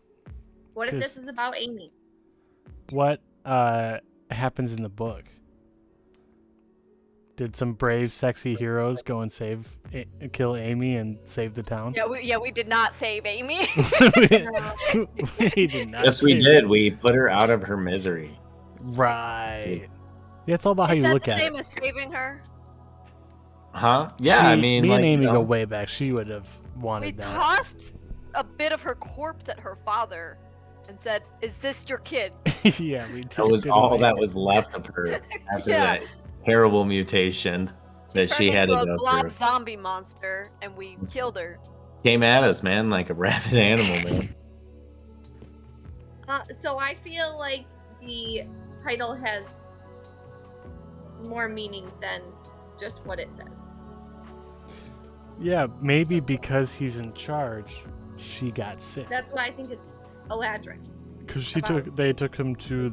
What if 'Cause- this is about Amy? What happens in the book? Did some brave, sexy heroes go and kill Amy and save the town? Yeah, we did not save Amy. We did not. Yes, we save did. her. We put her out of her misery. Right. Yeah, it's all about how Is you that look the at same it. as saving her? Huh? Yeah, I mean, me like, and Amy you know, go way back. She would have We wanted that. tossed a bit of her corpse at her father and said, "Is this your kid?" Yeah, we that was did all away. that was left of her after Yeah. that terrible mutation that she Turned had into to a go blob through. zombie monster, and we killed her. Came at us, man, like a rabid animal, man. So I feel like the title has more meaning than just what it says. Yeah, maybe because he's in charge, she got sick. That's why I think it's Eladrin. Because about- they took him to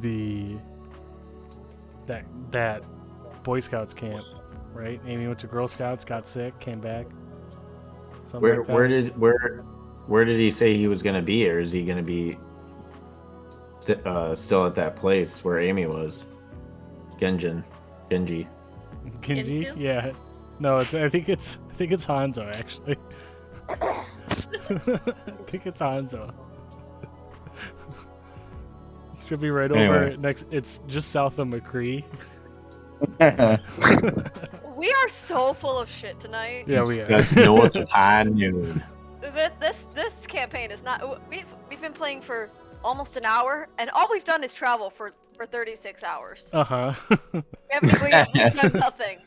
that Boy Scouts camp, right? Amy went to Girl Scouts, got sick, came back. Something like that. Where did he say he was gonna be, or is he gonna be still at that place where Amy was? Genjin Genji. Genji? Ginsu? Yeah. No, I think it's Hanzo actually. I think it's Hanzo. It's gonna be right over Anyway. next. It's just south of McCree. We are so full of shit tonight. Yeah, we are. Just north of High Noon. This campaign is not. We've been playing for almost an hour, and all we've done is travel for 36 hours. Uh-huh. We've done nothing.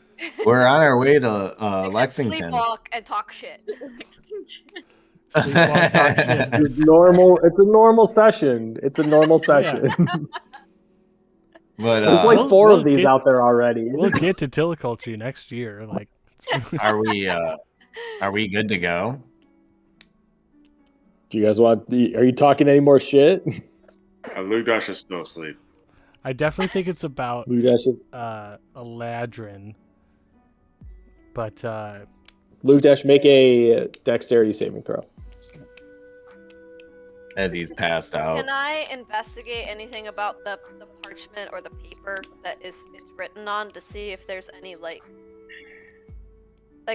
We're on our way to Except Lexington. sleepwalk and talk shit. Sleepwalk, talk shit. It's normal. It's a normal session. It's a normal session. But There's like We'll- 4 we'll of these get- out there already. We'll get to Tiliculture next year. Like, are we good to go? Do you guys want? Are you talking any more shit? Lugdash is still asleep. I definitely think it's about Luke Eladrin. But Dash, make a dexterity saving throw. As he's passed out. Can I investigate anything about the parchment or the paper that it's written on to see if there's any like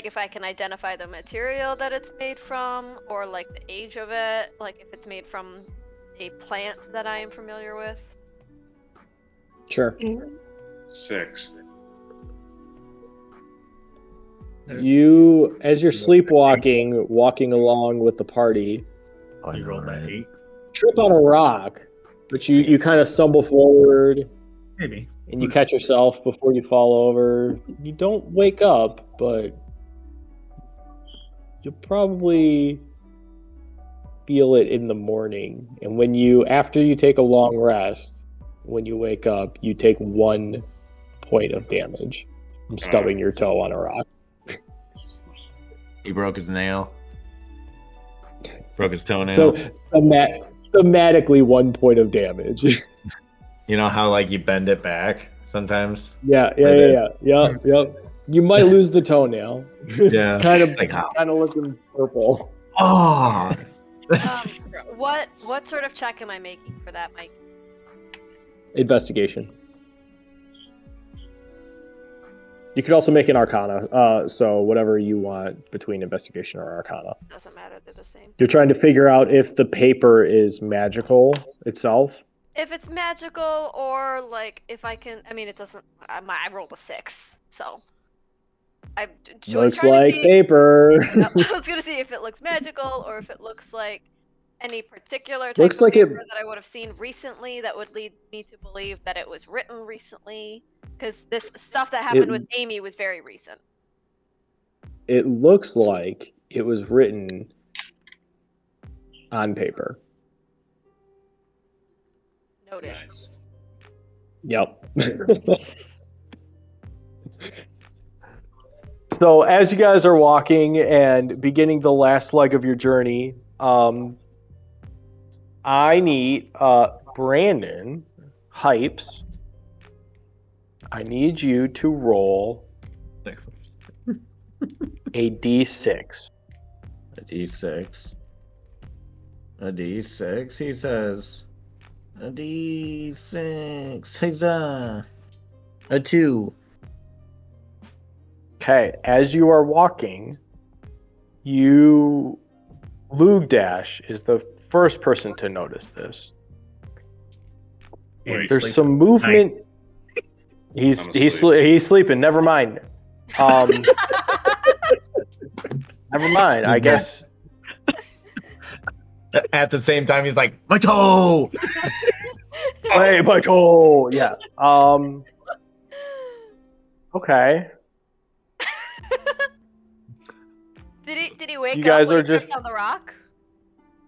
if I can identify the material that it's made from or like the age of it, like if it's made from a plant that I am familiar with? Sure. 6. You, as you're sleepwalking, walking along with the party, Oh, You rolled that 8. trip on a rock, but you kind of stumble forward Maybe. and you catch yourself before you fall over. You don't wake up, but you'll probably feel it in the morning. And after you take a long rest, when you wake up, you take 1 point of damage from stubbing your toe on a rock. He broke his nail. Broke his toenail. So thematically 1 point of damage. You know how like you bend it back sometimes? Yeah. You might lose the toenail. Yeah. It's kind Like how? of looking purple. Oh, What sort of check am I making for that, Mike? Investigation. You could also make an Arcana. So whatever you want between investigation or Arcana. Doesn't matter, they're the same. You're trying to figure out if the paper is magical itself. If it's magical or like if I can, I mean it doesn't. I rolled a 6, so I was Looks trying to like see- paper. I was gonna see if it looks magical or if it looks like any particular type Looks of like it- paper that I would have seen recently that would lead me to believe that it was written recently. Because this stuff that happened with Amy was very recent. It looks like it was written on paper. Noted. Nice. Yep. So as you guys are walking and beginning the last leg of your journey, I need Brandon Hypes. I need you to roll a d6. a D6. A D6, he says. A D6. He's a 2. Okay, as you are walking, Lugdash is the first person to notice this. And There's sleep. some movement. He's sleeping. Never mind. Never mind. I guess. At the same time, he's like, my toe! Hey, Michael. Yeah. Okay. Did he wake You up guys when are he tripped just- on the rock?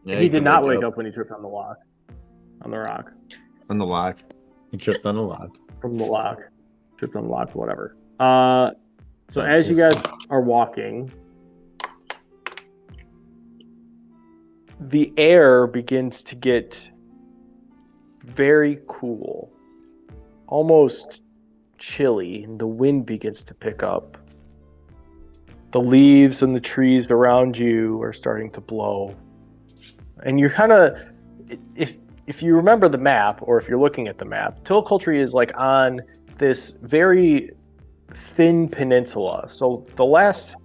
Yeah, He did can not wake up when he tripped on the rock. On the rock. on the lock. He tripped on the lock. From the lock. Tripped on the lock, whatever. So as you guys are walking, the air begins to get very cool, almost chilly, and the wind begins to pick up. The leaves and the trees around you are starting to blow. And you're kind of, if you remember the map, or if you're looking at the map, Tiliculture is like on this very thin peninsula. So the last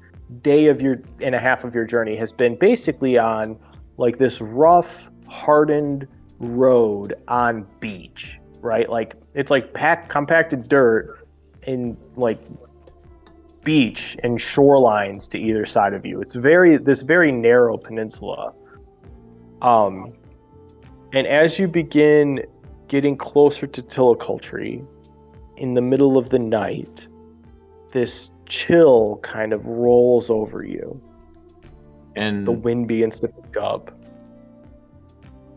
day of your and a half of your journey has been basically on like this rough, hardened road on beach, right? Like it's like compacted dirt and like beach and shorelines to either side of you. It's this very narrow peninsula. And as you begin getting closer to Tilicultry, in the middle of the night, this chill kind of rolls over you. And The wind begins to pick up.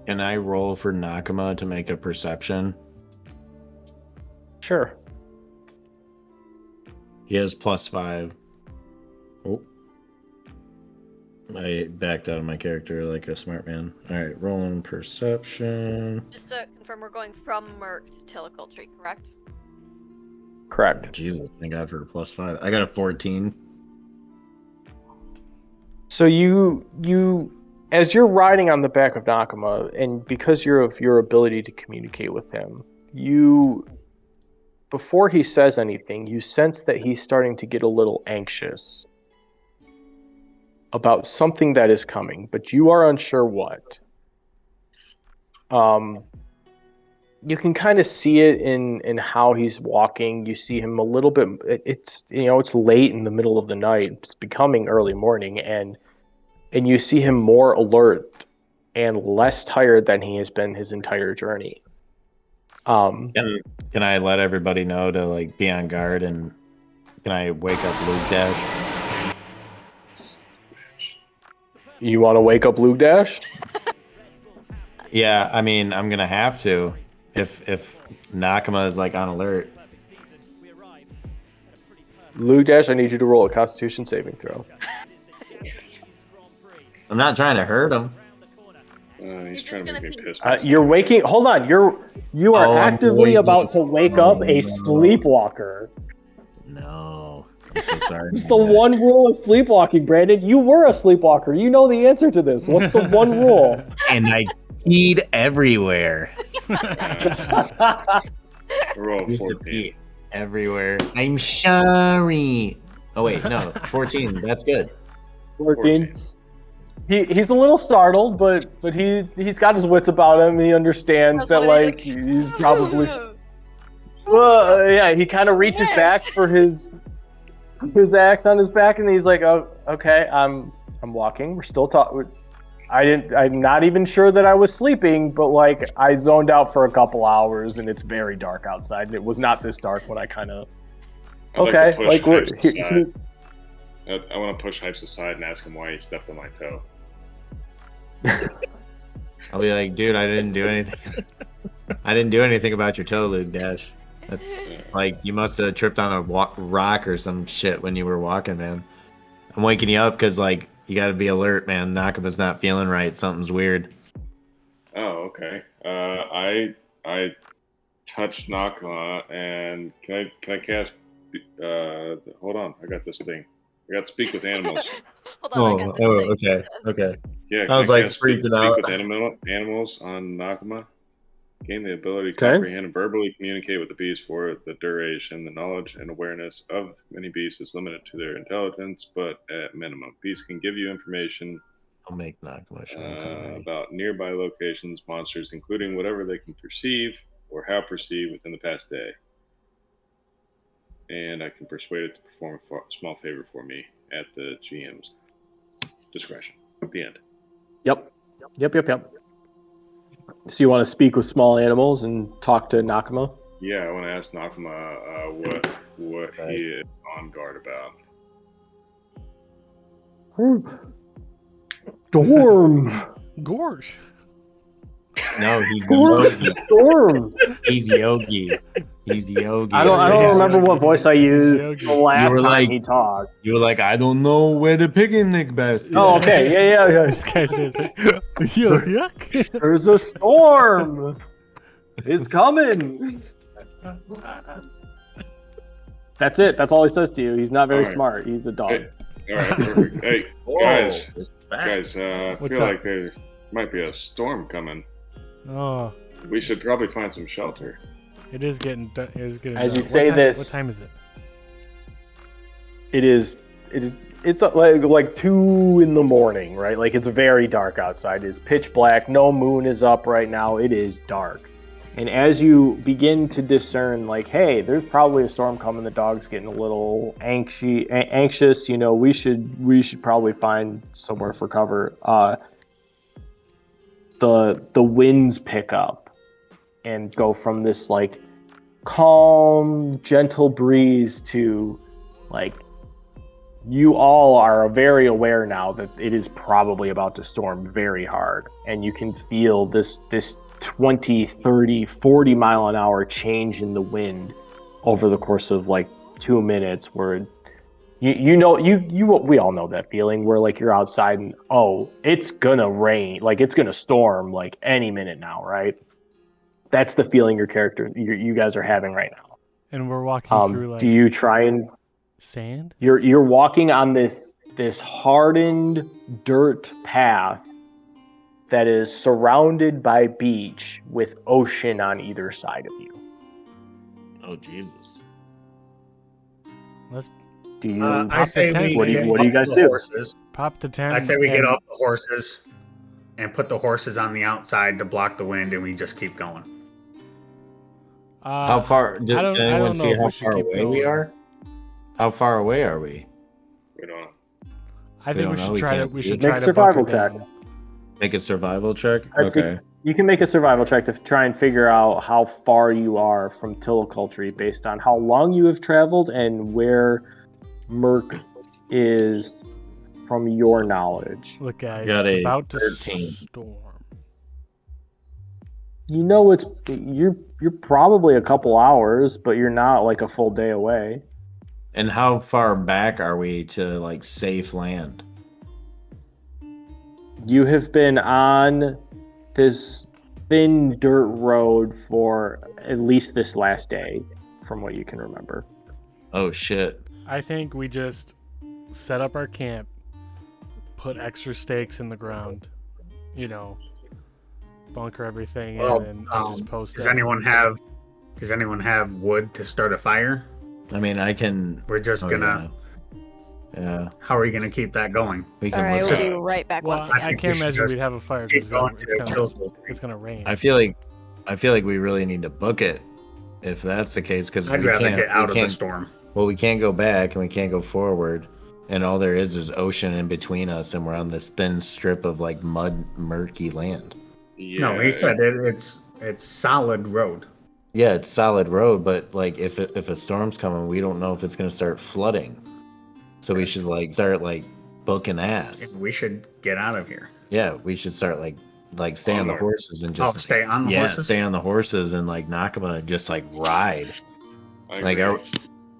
can I roll for Nakama to make a perception? Sure. He has +5. Oh. I backed out of my character like a smart man. Alright, rolling perception. Just to confirm, we're going from Merc to Tilicultry, correct? Correct. Jesus, thank God for a +5. I got a 14. So you as you're riding on the back of Nakama, and because of your ability to communicate with him, before he says anything, you sense that he's starting to get a little anxious about something that is coming, but you are unsure what. You can kind of see it in how he's walking. You see him a little bit. It's it's late in the middle of the night. It's becoming early morning, and you see him more alert and less tired than he has been his entire journey. Can I let everybody know to like be on guard, and can I wake up Luke Dash? You want to wake up Luke Dash? Yeah, I mean I'm gonna have to if Nakama is like on alert. Luke Dash, I need you to roll a Constitution saving throw. I'm not trying to hurt him. He's just trying to gonna make me be- piss. You're waking. Hold on. You are Oh, I'm actively waking- about to wake up Oh, a no. sleepwalker. No, I'm so sorry. It's the one rule of sleepwalking, Brandon. You were a sleepwalker. You know the answer to this. What's the one rule? And I peed everywhere. Roll Used to 14. pee everywhere. I'm sorry. Oh wait, no, 14. That's good. 14. He's a little startled, but he's got his wits about him. He understands that like he's probably. Well, yeah, he kind of reaches back for his axe on his back, and he's like, "Oh, okay, I'm walking. We're still talking. I'm not even sure that I was sleeping, but like I zoned out for a couple hours, and it's very dark outside. And it was not this dark when I kind of. Okay, like we're. I want to push Hypes aside and ask him why he stepped on my toe. I'll be like, dude, I didn't do anything. I didn't do anything about your toe, Luke Dash. That's like you must have tripped on a rock or some shit when you were walking, man. I'm waking you up because like you got to be alert, man. Nakama's not feeling right. Something's weird. Oh, okay. I touched Nakama, and can I cast? Hold on, I got this thing. I got speak with animals. Hold on, I got this thing. okay. Yeah, I was can like cast speak freaking out. with animals on Nakama. Gain the ability to Okay. comprehend and verbally communicate with the beast for the duration. The knowledge and awareness of many beasts is limited to their intelligence, but at minimum, beasts can give you information I'll make Nakama show about nearby locations, monsters, including whatever they can perceive or have perceived within the past day. And I can persuade it to perform a small favor for me at the GM's discretion. At the end. Yep. So you want to speak with small animals and talk to Nakama? Yeah, I want to ask Nakama what he is on guard about. Storm. Gorge. No, he's Storm. He's Yogi. He's Yogi. I don't remember what voice I used Yogi. the last You were time like- he talked. You were like, I don't know where the picnic basket. Oh, okay. Yeah. This guy said, yuck. There's a storm. It's coming. That's it. That's all he says to you. He's not very All right. smart. He's a dog. Hey, all right, perfect. Hey, Whoa, guys, respect. I What's feel up? like there might be a storm coming. Oh, We should probably find some shelter. it is getting. It is getting. As dark. you say what time, this- What time is it? it's like 2 in the morning, right? Like it's very dark outside. It's pitch black. No moon is up right now. It is dark. And as you begin to discern, like, hey, there's probably a storm coming. The dog's getting a little anxious. You know, we should probably find somewhere for cover. The winds pick up and go from this like calm, gentle breeze to like you all are very aware now that it is probably about to storm very hard, and you can feel this 20, 30, 40 mile an hour change in the wind over the course of like 2 minutes, where we all know that feeling where like you're outside and it's gonna rain, like it's gonna storm like any minute now, right? That's the feeling you guys are having right now. And we're walking through like do you try and sand? You're walking on this hardened dirt path that is surrounded by beach with ocean on either side of you. Oh Jesus! Let's Do you? I say we what do get you off guys the do? horses. pop the tent. I say we get and- off the horses and put the horses on the outside to block the wind, and we just keep going. How far? Did I don't anyone know see if how we should far keep away we going. are? How far away are we? We don't. I think don't we know, should we try to. can't We see. should Make try a to survival bunker check. down. Make a survival check. Actually, Okay. You can make a survival check to try and figure out how far you are from Tilliculture based on how long you have traveled and where Merc is from your knowledge. Look, guys, Got it's a about to 13. storm. You know you're probably a couple hours, but you're not like a full day away. And how far back are we to like safe land? You have been on this thin dirt road for at least this last day, from what you can remember. Oh shit! I think we just set up our camp, put extra stakes in the ground, you know, bunker everything Well, in and just post does up. anyone have wood to start a fire? I mean, I can. We're just oh, gonna. Yeah, How are we gonna keep that going? we can. All right, look we'll at- be right back Well, once I again. think we can't should imagine just we'd have a fire Keep because going it's gonna rain. I feel like we really need to book it, if that's the case, because I'd we rather can't get out of the can't- storm. Well, we can't go back and we can't go forward, and all there is ocean in between us, and we're on this thin strip of like mud, murky land. Yeah, No, he said it's solid road. Yeah, it's solid road, but like if a storm's coming, we don't know if it's gonna start flooding. So we should like start like booking ass. We should get out of here. Yeah, we should start like stay on the Onward. horses and Oh, just stay on the yeah, horses? stay on the horses and like Nakama and just like ride. I Like agree.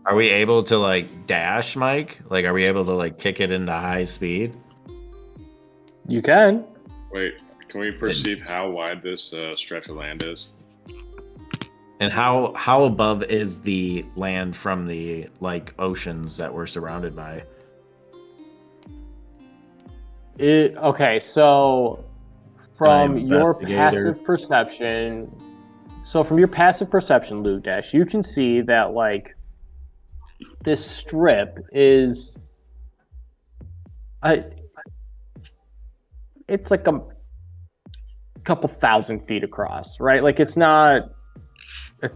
are we able to like dash, Mike? Like are we able to like kick it into high speed? You can. Wait, can we perceive how wide this stretch of land is? And how above is the land from the like oceans that we're surrounded by? Okay, so from I'm your investigator. passive perception, Ludash, you can see that like this strip is it's like a couple thousand feet across, right? Like it's not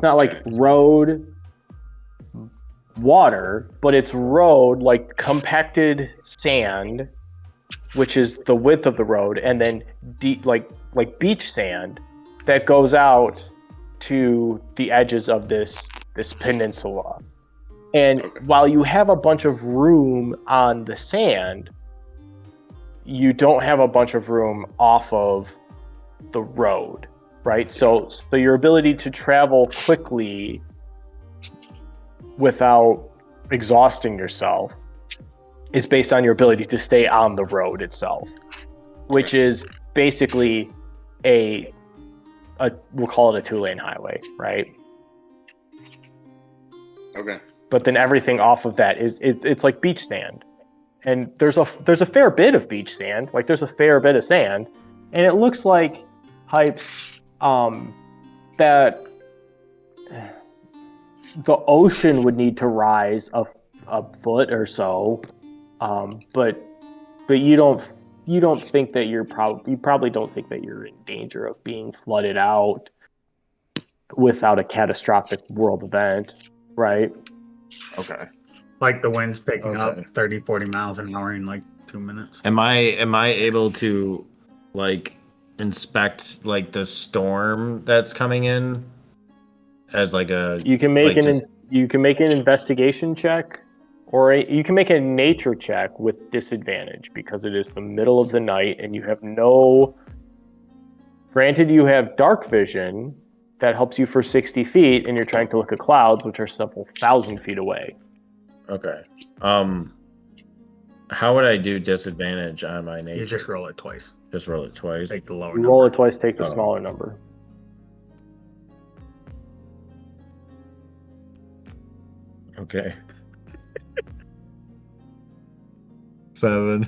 like road water, but it's road like compacted sand, which is the width of the road, and then deep like beach sand that goes out to the edges of this peninsula. And Okay. while you have a bunch of room on the sand, you don't have a bunch of room off of the road, right? So your ability to travel quickly without exhausting yourself is based on your ability to stay on the road itself, which is basically a we'll call it a 2-lane highway, right? Okay. But then everything off of that is it's like beach sand, and there's a fair bit of beach sand, like there's a fair bit of sand, and it looks like Hypes that the ocean would need to rise a foot or so, but you don't think that you probably don't think that you're in danger of being flooded out without a catastrophic world event, right? Okay. Like the wind's picking Okay. up 30, 40 miles an hour in like 2 minutes. Am I able to like inspect like the storm that's coming in as like a You can make like, you can make an investigation check, or you can make a nature check with disadvantage because it is the middle of the night and you have no. Granted, you have dark vision that helps you for 60 feet, and you're trying to look at clouds, which are several thousand feet away. Okay. How would I do disadvantage on my nature? You just roll it twice. Just roll it twice. Take the lower You number. roll it twice, take the Oh. smaller number. Okay. 7.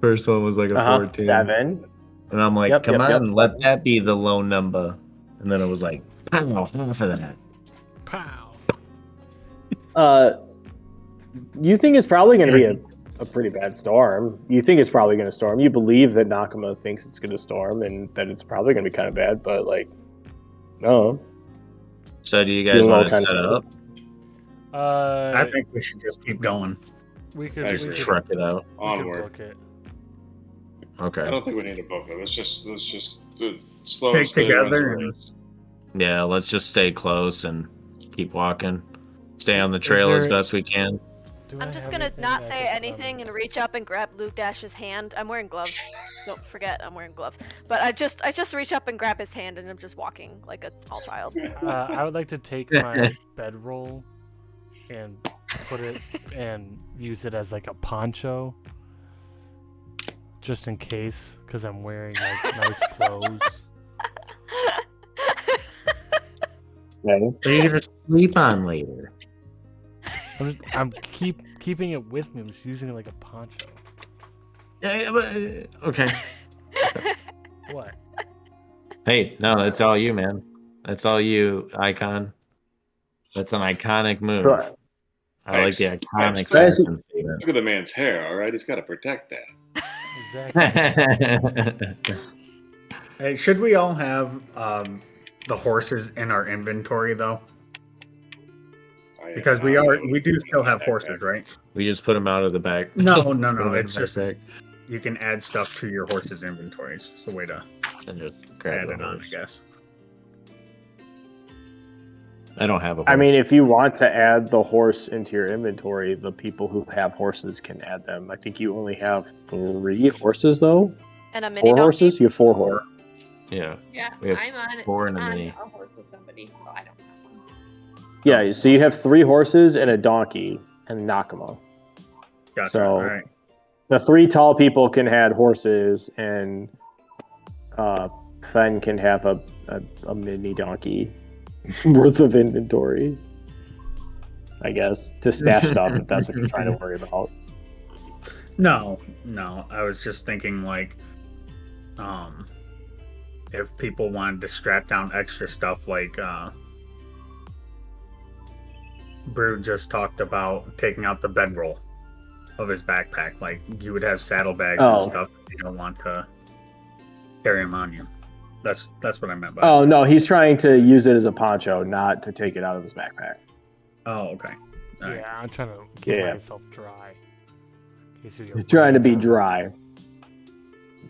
First one was like a 14. 7. And I'm like, Yep, come yep, on, yep, let 7. that be the low number. And then it was like, pow, half of that. Pow. You think it's probably going to be a pretty bad storm. You think it's probably going to storm. You believe that Nakama thinks it's going to storm and that it's probably going to be kind of bad, but like, no. So do you guys want to set up? I think we should just keep going. We could Just Truck it out. we could Onward. book it. I Okay. don't think we need to book it. Let's just do slow Stick and steady together runs and- race. Yeah, let's just stay close and keep walking. Stay on the Is trail as there- best we can. Do I I'm just have gonna anything not that say I can- anything and reach up and grab Luke Dash's hand. I'm wearing gloves. Don't forget, I'm wearing gloves. But I just reach up and grab his hand, and I'm just walking like a small child. I would like to take my bedroll and put it and use it as like a poncho, just in case, because I'm wearing like nice clothes. Okay. What are you gonna sleep on later? I'm keeping it with me. I'm just using it like a poncho. Yeah, but, okay. What? Hey, no, that's all you, man. That's all you, Icon. That's an iconic move. So, I like the Thanks. iconic Thanks. fashion statement. Look at the man's hair, all right? He's got to protect that. Exactly. Hey, should we all have the horses in our inventory though? Because we do still have horses, right? We just put them out of the back. No. Put 'em in It's the just backpack you can add stuff to your horse's inventory. It's just a way to and just grab add the it on, I horse. guess. I don't have a horse. I mean, if you want to add the horse into your inventory, the people who have horses can add them. I think you only have 3 horses, though. And a mini 4 donkey. horses? You have 4 horses. yeah. Yeah, We have I'm on 4 and a on mini. a horse with somebody, so I don't have one. Yeah, so you have 3 horses and a donkey and Nakama. Gotcha. So- All right. The 3 tall people can add horses, and Fen can have a mini donkey worth of inventory, I guess, to stash stuff if that's what you're trying to worry about. No. I was just thinking like, if people wanted to strap down extra stuff, like Brew just talked about taking out the bedroll of his backpack. Like you would have saddlebags and Oh. stuff if you don't want to carry them on you. That's what I meant by. Oh, no, he's trying to use it as a poncho, not to take it out of his backpack. Oh, okay. All right. Yeah, I'm trying to keep Yeah. myself dry. In case we get He's trying to be rained on.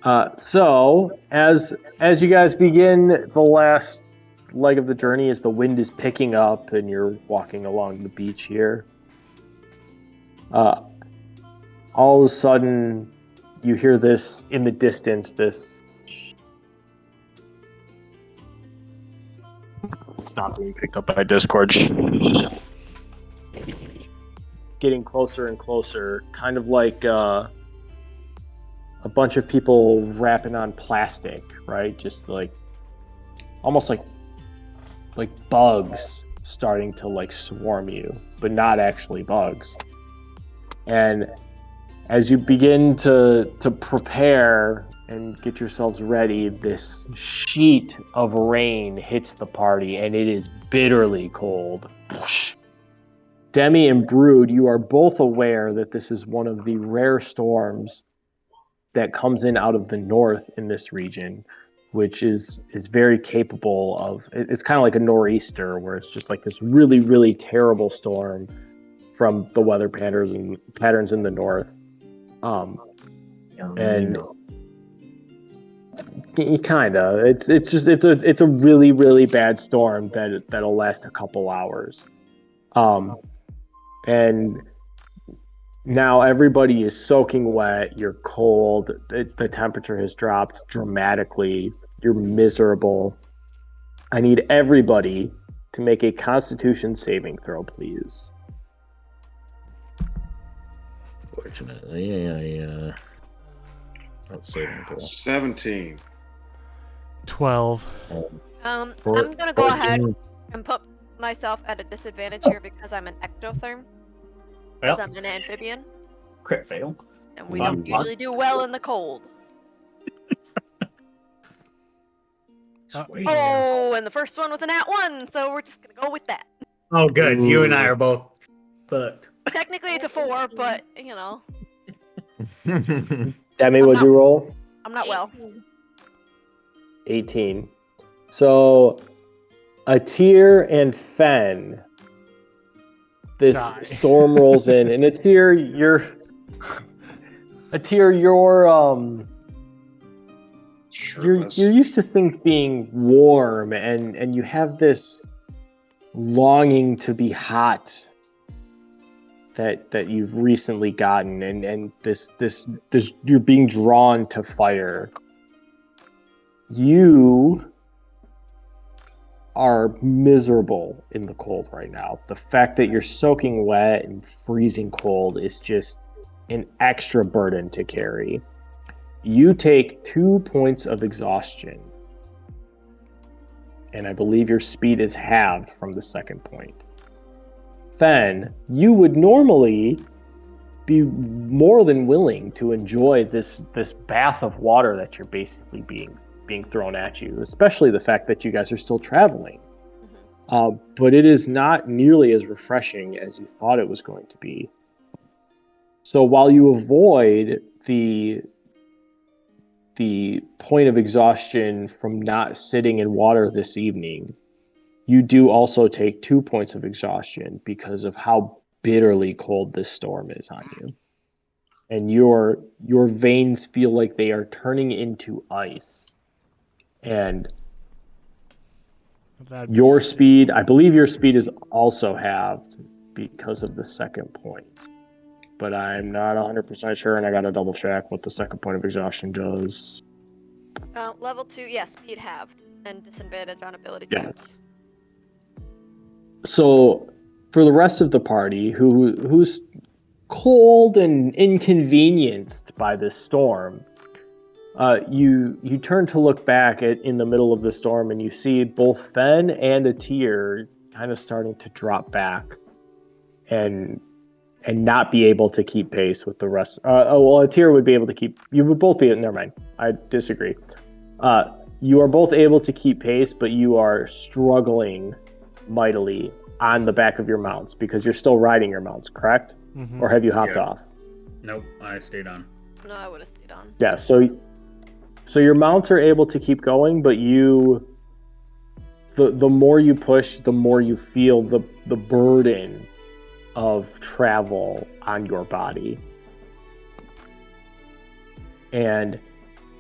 dry. So, as you guys begin the last leg of the journey, as the wind is picking up and you're walking along the beach here, all of a sudden you hear this in the distance, this... It's not being picked up by Discord. Getting closer and closer, kind of like a bunch of people rapping on plastic, right? Just like almost like bugs starting to like swarm you, but not actually bugs. And as you begin to prepare and get yourselves ready, this sheet of rain hits the party, and it is bitterly cold. Demi and Brood, you are both aware that this is one of the rare storms that comes in out of the north in this region, which is very capable of. It's kind of like a nor'easter, where it's just like this really, really terrible storm from the weather patterns in the north. And kinda, it's a really, really bad storm that'll last a couple hours. And now everybody is soaking wet. You're cold. The temperature has dropped dramatically. You're miserable. I need everybody to make a Constitution saving throw, please. Fortunately, not saving throw. 17. 12. I'm gonna go ahead and put myself at a disadvantage here because I'm an ectotherm. Because Well, I'm an amphibian, crit fail. and we Fun, don't fun. usually do well in the cold. Sweet. Oh, and the first one was an @1, so we're just gonna go with that. Oh, good. You and I are both fucked. Technically, it's a 4, but Demi, what'd you roll? I'm not well. 18. So, Atir and Fen, this Die. storm rolls in, and Atir, you're Shirtless. you're used to things being warm, and you have this longing to be hot that you've recently gotten, and this you're being drawn to fire. You are miserable in the cold right now. The fact that you're soaking wet and freezing cold is just an extra burden to carry. You take 2 points of exhaustion, and I believe your speed is halved from the second point. Then you would normally be more than willing to enjoy this bath of water that you're basically being thrown at you, especially the fact that you guys are still traveling. But it is not nearly as refreshing as you thought it was going to be. So while you avoid the point of exhaustion from not sitting in water this evening, you do also take 2 points of exhaustion because of how bitterly cold this storm is on you. And your veins feel like they are turning into ice. And your speed, I believe your speed is also halved because of the second point. But I'm not 100% sure, and I gotta double check what the second point of exhaustion does. Level 2, yeah, speed halved and disadvantage on ability Yeah. points. So for the rest of the party who's cold and inconvenienced by this storm, you turn to look back in the middle of the storm, and you see both Fen and Atir kind of starting to drop back and not be able to keep pace with the rest. Atir would be able to keep. You would both be. Never mind. I disagree. You are both able to keep pace, but you are struggling mightily on the back of your mounts because you're still riding your mounts, correct? Mhm. Or have you hopped Yeah. off? Nope, I stayed on. No, I would have stayed on. Yeah, so your mounts are able to keep going, but the more you push, the more you feel the burden of travel on your body. And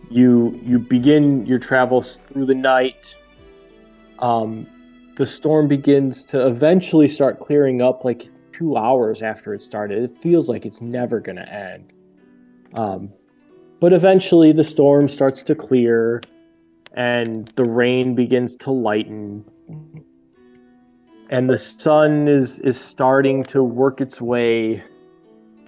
you begin your travels through the night. The storm begins to eventually start clearing up like 2 hours after it started. It feels like it's never going to end. But eventually the storm starts to clear and the rain begins to lighten. And the sun is starting to work its way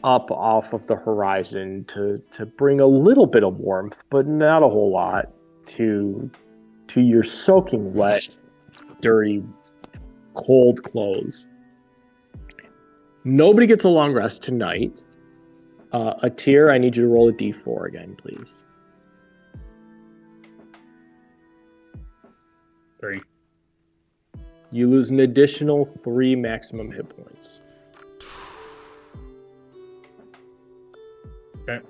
up off of the horizon to bring a little bit of warmth, but not a whole lot, to your soaking wet, dirty, cold clothes. Nobody gets a long rest tonight. Atir, I need you to roll a d4 again, please. 3. You lose an additional 3 maximum hit points. Okay.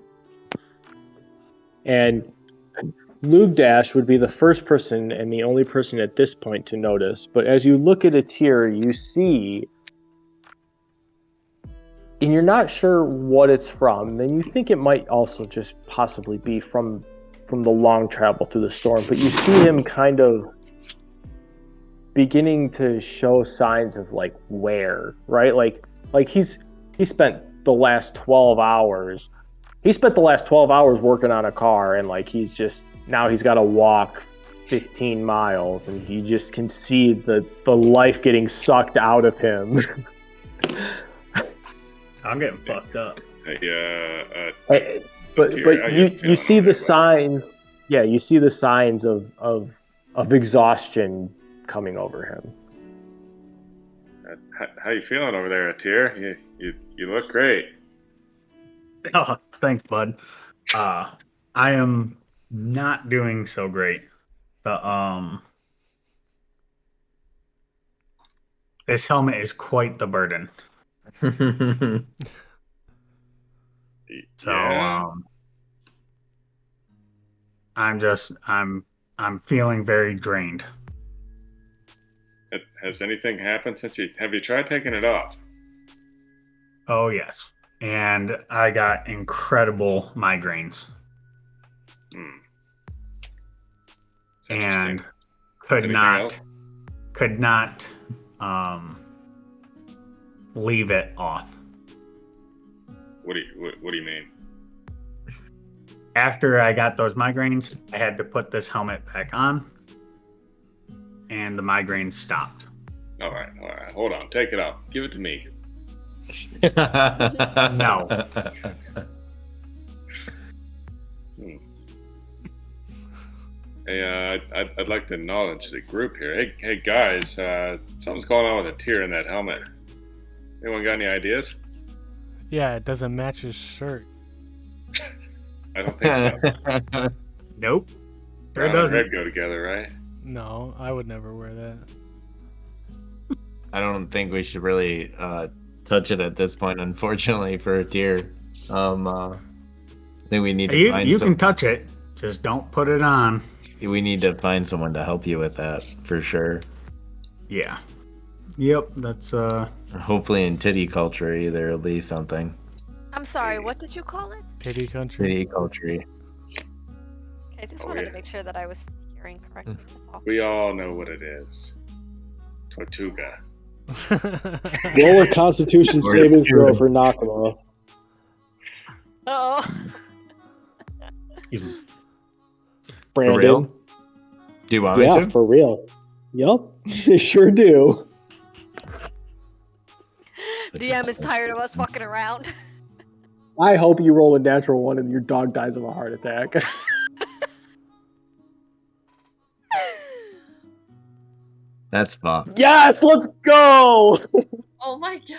And Lugdash would be the first person and the only person at this point to notice. But as you look at a tier, you see, and you're not sure what it's from, then you think it might also just possibly be from the long travel through the storm. But you see him kind of beginning to show signs of like wear, right? Like he spent the last 12 hours. He spent the last 12 hours working on a car, and like he's got to walk 15 miles, and you just can see the life getting sucked out of him. I'm getting fucked up. But you see the signs. Yeah, you see the signs of exhaustion coming over him. How you feeling over there, Atir? You look great. Oh, thanks, bud. I am not doing so great. This helmet is quite the burden. So Yeah. I'm feeling very drained. Has anything happened since have you tried taking it off? Oh yes. And I got incredible migraines. It's And interesting. could Anything not leave it off. What do you mean? After I got those migraines, I had to put this helmet back on, and the migraines stopped. All right. Hold on. Take it off. Give it to me. No. Hey, I'd like to acknowledge the group here. Hey guys, something's going on with Atir in that helmet. Anyone got any ideas? Yeah, it doesn't match his shirt. I don't think so. Nope. Sure Brown and doesn't. red go together, right? No, I would never wear that. I don't think we should really touch it at this point, unfortunately, for a tier. I think we need to find You can touch it, just don't put it on. We need to find someone to help you with that for sure. Yeah. Yep, that's Hopefully in titty culture either it'll be something. I'm sorry, what did you call it? Titty country. Titty culture. Okay, I just wanted yeah. to make sure that I was hearing correctly. That's all. We all know what it is. Tortuga. Roll a Constitution Or saving two. throw for Nakama. Oh. excuse me. Brandon. real? Do you want me Yeah, to? for real. Yup, they sure do. DM is tired of us fucking around. I hope you roll a natural one and your dog dies of a heart attack. That's fun. Yes, let's go! Oh my gosh.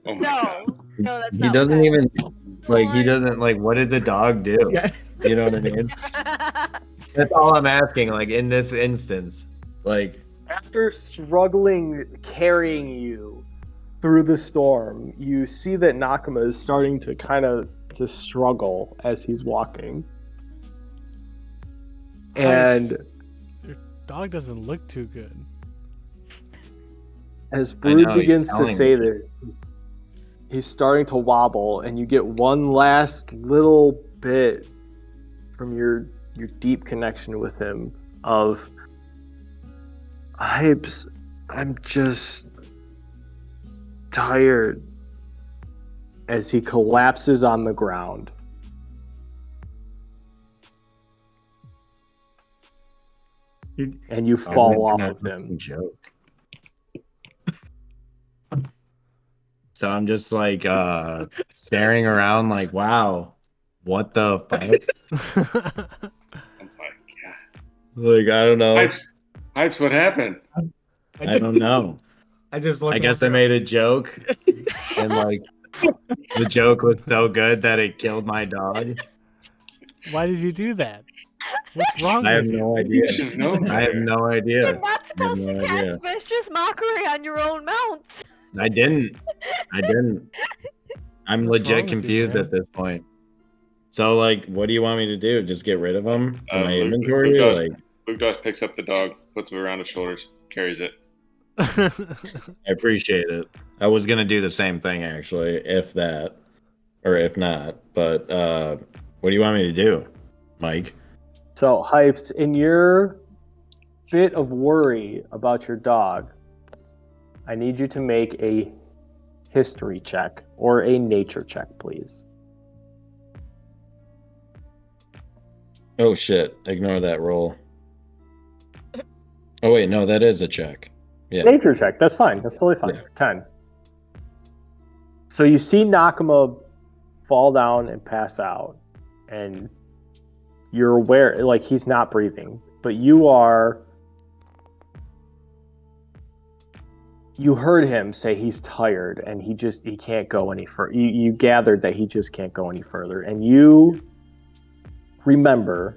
Oh my No, god. no, that's He not doesn't what even like he What? doesn't like what did the dog do? Yeah. You know what I mean? That's all I'm asking, like in this instance. Like After struggling carrying you through the storm, you see that Nakama is starting to to struggle as he's walking. And Your dog doesn't look too good. as I Brood know, he's begins to telling say me. this, he's starting to wobble, and you get one last little bit from your deep connection with him of I'm just tired, as he collapses on the ground. And you fall off of him. Joke. So I'm just like staring around like, wow, what the fuck? Oh my god. Like I don't know. Hypes, what happened? I don't know. I just looked I guess I over. made a joke and like the joke was so good that it killed my dog. Why did you do that? What's wrong I have with you? no You idea. should have known I have better. no idea. You're not supposed no to idea. cast vicious mockery on your own mounts. I didn't. I'm What's wrong legit with you, confused man? at this point. So, like, what do you want me to do? Just get rid of them in my Luke inventory? Dawes- Like, Luke Dawes picks up the dog, puts it around his shoulders, carries it. I appreciate it. I was gonna do the same thing actually, if that, or if not. But what do you want me to do, Mike? So, Hypes, in your bit of worry about your dog, I need you to make a history check or a nature check, please. Oh shit! Ignore that roll. Oh wait, no, that is a check. Yeah. Nature check, that's fine. That's totally fine. Yeah. 10. So you see Nakama fall down and pass out, and you're aware, like, he's not breathing, but you heard him say he's tired and he can't go any further. You gathered that he just can't go any further, and you remember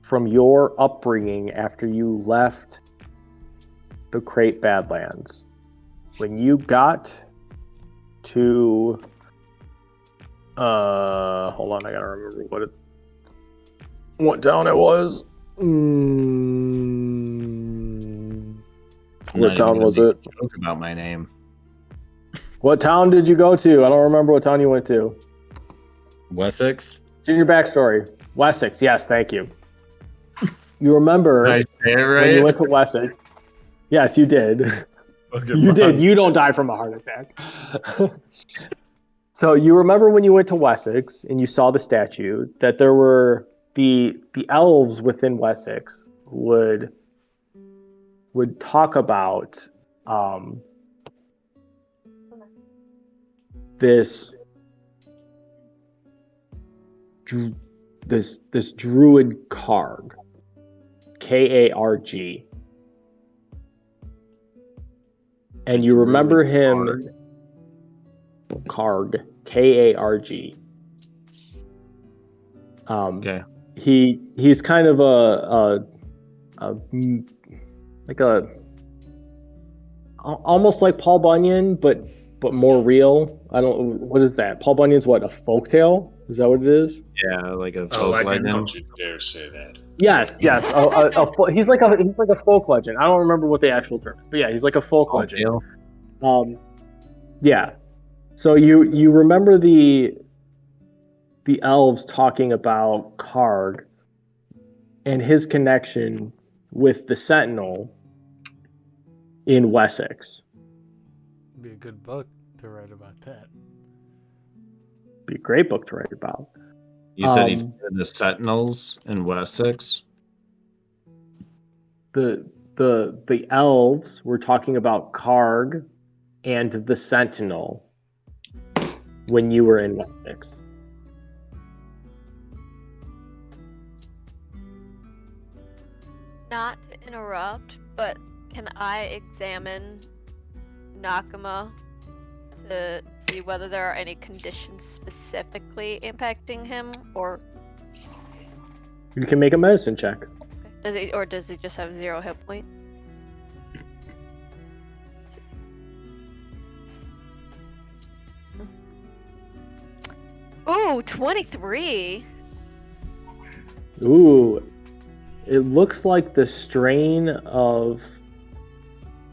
from your upbringing after you left the Crate Badlands, when you got to hold on, I gotta remember what town it was. What town was it? Joke about my name. What town did you go to? I don't remember what town you went to. Wessex. It's in your backstory. Wessex, yes, thank you. You remember Did I say it right? when you went to Wessex. Yes, you did. Okay, You did. fine. You don't die from a heart attack. So you remember when you went to Wessex and you saw the statue that there were the elves within Wessex would talk about this druid Karg, Karg, and you remember him, Karg, Karg. Okay. He's kind of a almost like Paul Bunyan, but more real. What is that? Paul Bunyan's what, a folktale? Is that what it is? Yeah, like a Oh, folk legend. legend. Don't you dare say that. Yes. He's like a folk legend. I don't remember what the actual term is, but yeah, he's like a folk legend. Yeah. So you remember the elves talking about Karg and his connection with the Sentinel in Wessex. Be a good book to write about that. Be a great book to write about. You said he's the Sentinels in Wessex. The elves were talking about Karg and the Sentinel when you were in Wessex. Not to interrupt, but can I examine Nakama to see whether there are any conditions specifically impacting him, or You can make a medicine check. does he just have 0 hit points? Ooh, 23. Ooh, it looks like the strain of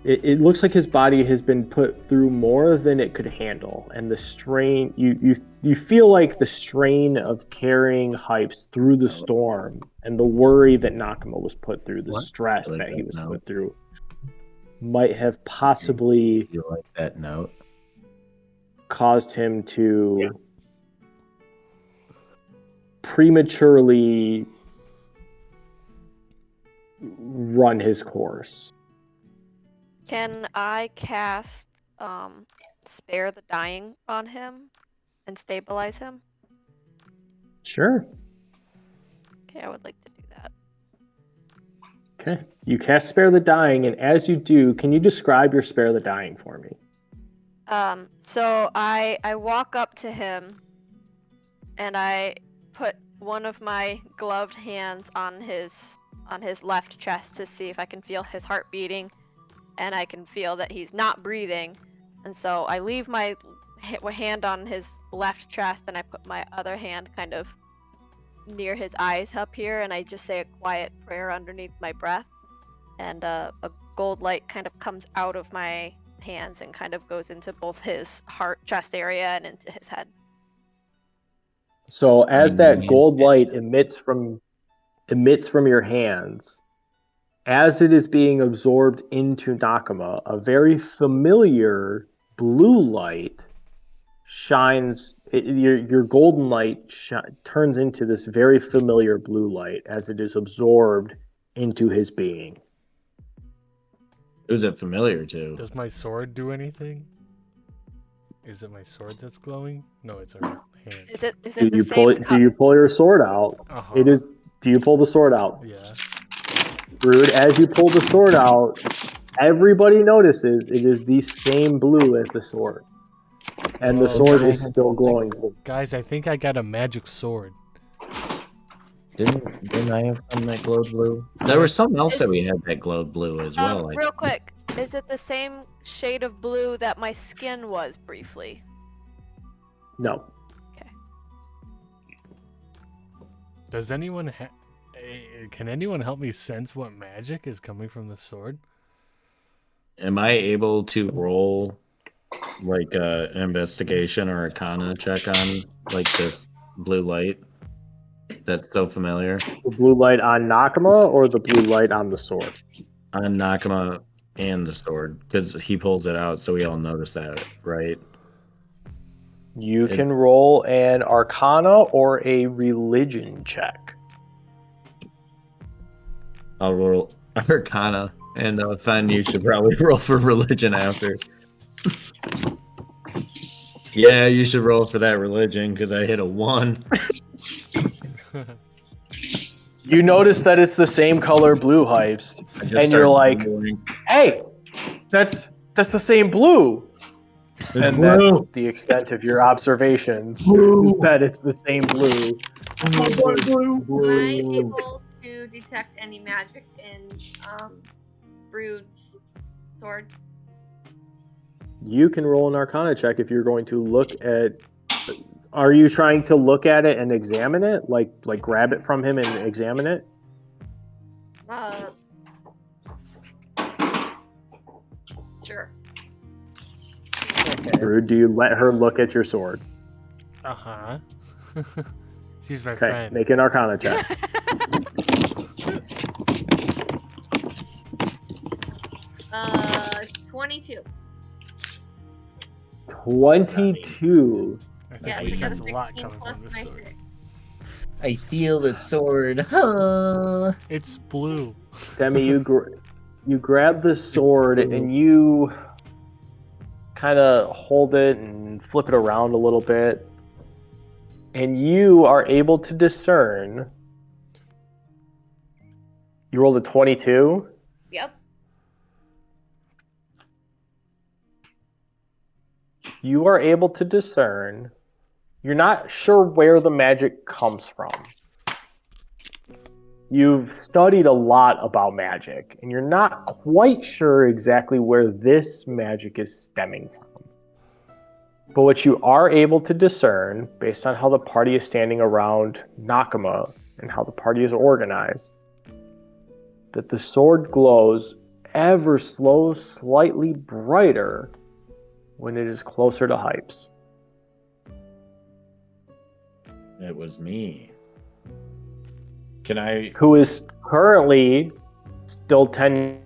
it looks like his body has been put through more than it could handle, and the strain you feel like the strain of carrying Hypes through the storm and the worry that Nakama was put through, the stress that he was put through, might have possibly You like that note? caused him to prematurely run his course. Can I cast Spare the Dying on him and stabilize him? Sure. Okay, I would like to do that. Okay. You cast Spare the Dying, and as you do, can you describe your Spare the Dying for me? So I walk up to him and I put one of my gloved hands on his left chest to see if I can feel his heart beating, and I can feel that he's not breathing. And so I leave my hand on his left chest, and I put my other hand kind of near his eyes up here, and I just say a quiet prayer underneath my breath, and a gold light kind of comes out of my hands and kind of goes into both his heart, chest area, and into his head. So as that gold light emits from your hands, as it is being absorbed into Nakama, a very familiar blue light shines. Your golden light turns into this very familiar blue light as it is absorbed into his being. Who's it familiar to? Does my sword do anything? Is it my sword that's glowing? No, it's our hand. Is it Do the you same pull it? Do you pull your sword out? Uh-huh. It is. Do you pull the sword out? Yeah. Rude. As you pull the sword out, everybody notices it is the same blue as the sword, and the Whoa, sword guys, is still glowing blue. Guys, I think I got a magic sword. Didn't I have some that glowed blue? There was something else that we had that glowed blue as well. real quick, is it the same shade of blue that my skin was briefly? No. Does anyone can anyone help me sense what magic is coming from the sword? Am I able to roll like an investigation or arcana check on like the blue light that's so familiar? The blue light on Nakama or the blue light on the sword? On Nakama and the sword, because he pulls it out, so we all notice that, right? You can roll an arcana or a religion check. I'll roll arcana, and Fen, you should probably roll for religion after. Yeah, you should roll for that religion, because I hit a 1. You notice that it's the same color blue, Hypes, and you're like, "Hey, that's the same blue." It's and blue. That's the extent of your observations. Is that it's the same blue. Am I able to detect any magic in Brood's sword? You can roll an arcana check if you're going to look at. Are you trying to look at it and examine it? Like grab it from him and examine it? Sure. Rude, do you let her look at your sword? Uh-huh. She's my Okay, friend. make an arcana check. 22. 22. Yeah, Nice. I got a That's a lot 16 coming plus from this my sword. 6. I feel the sword. Huh? It's blue. Demi, you grab the sword and you kind of hold it and flip it around a little bit. And you are able to discern. You rolled a 22? Yep. You are able to discern. You're not sure where the magic comes from. You've studied a lot about magic, and you're not quite sure exactly where this magic is stemming from. But what you are able to discern, based on how the party is standing around Nakama and how the party is organized, that the sword glows ever slightly brighter when it is closer to Hypes. It was me. Can I? Who is currently still tending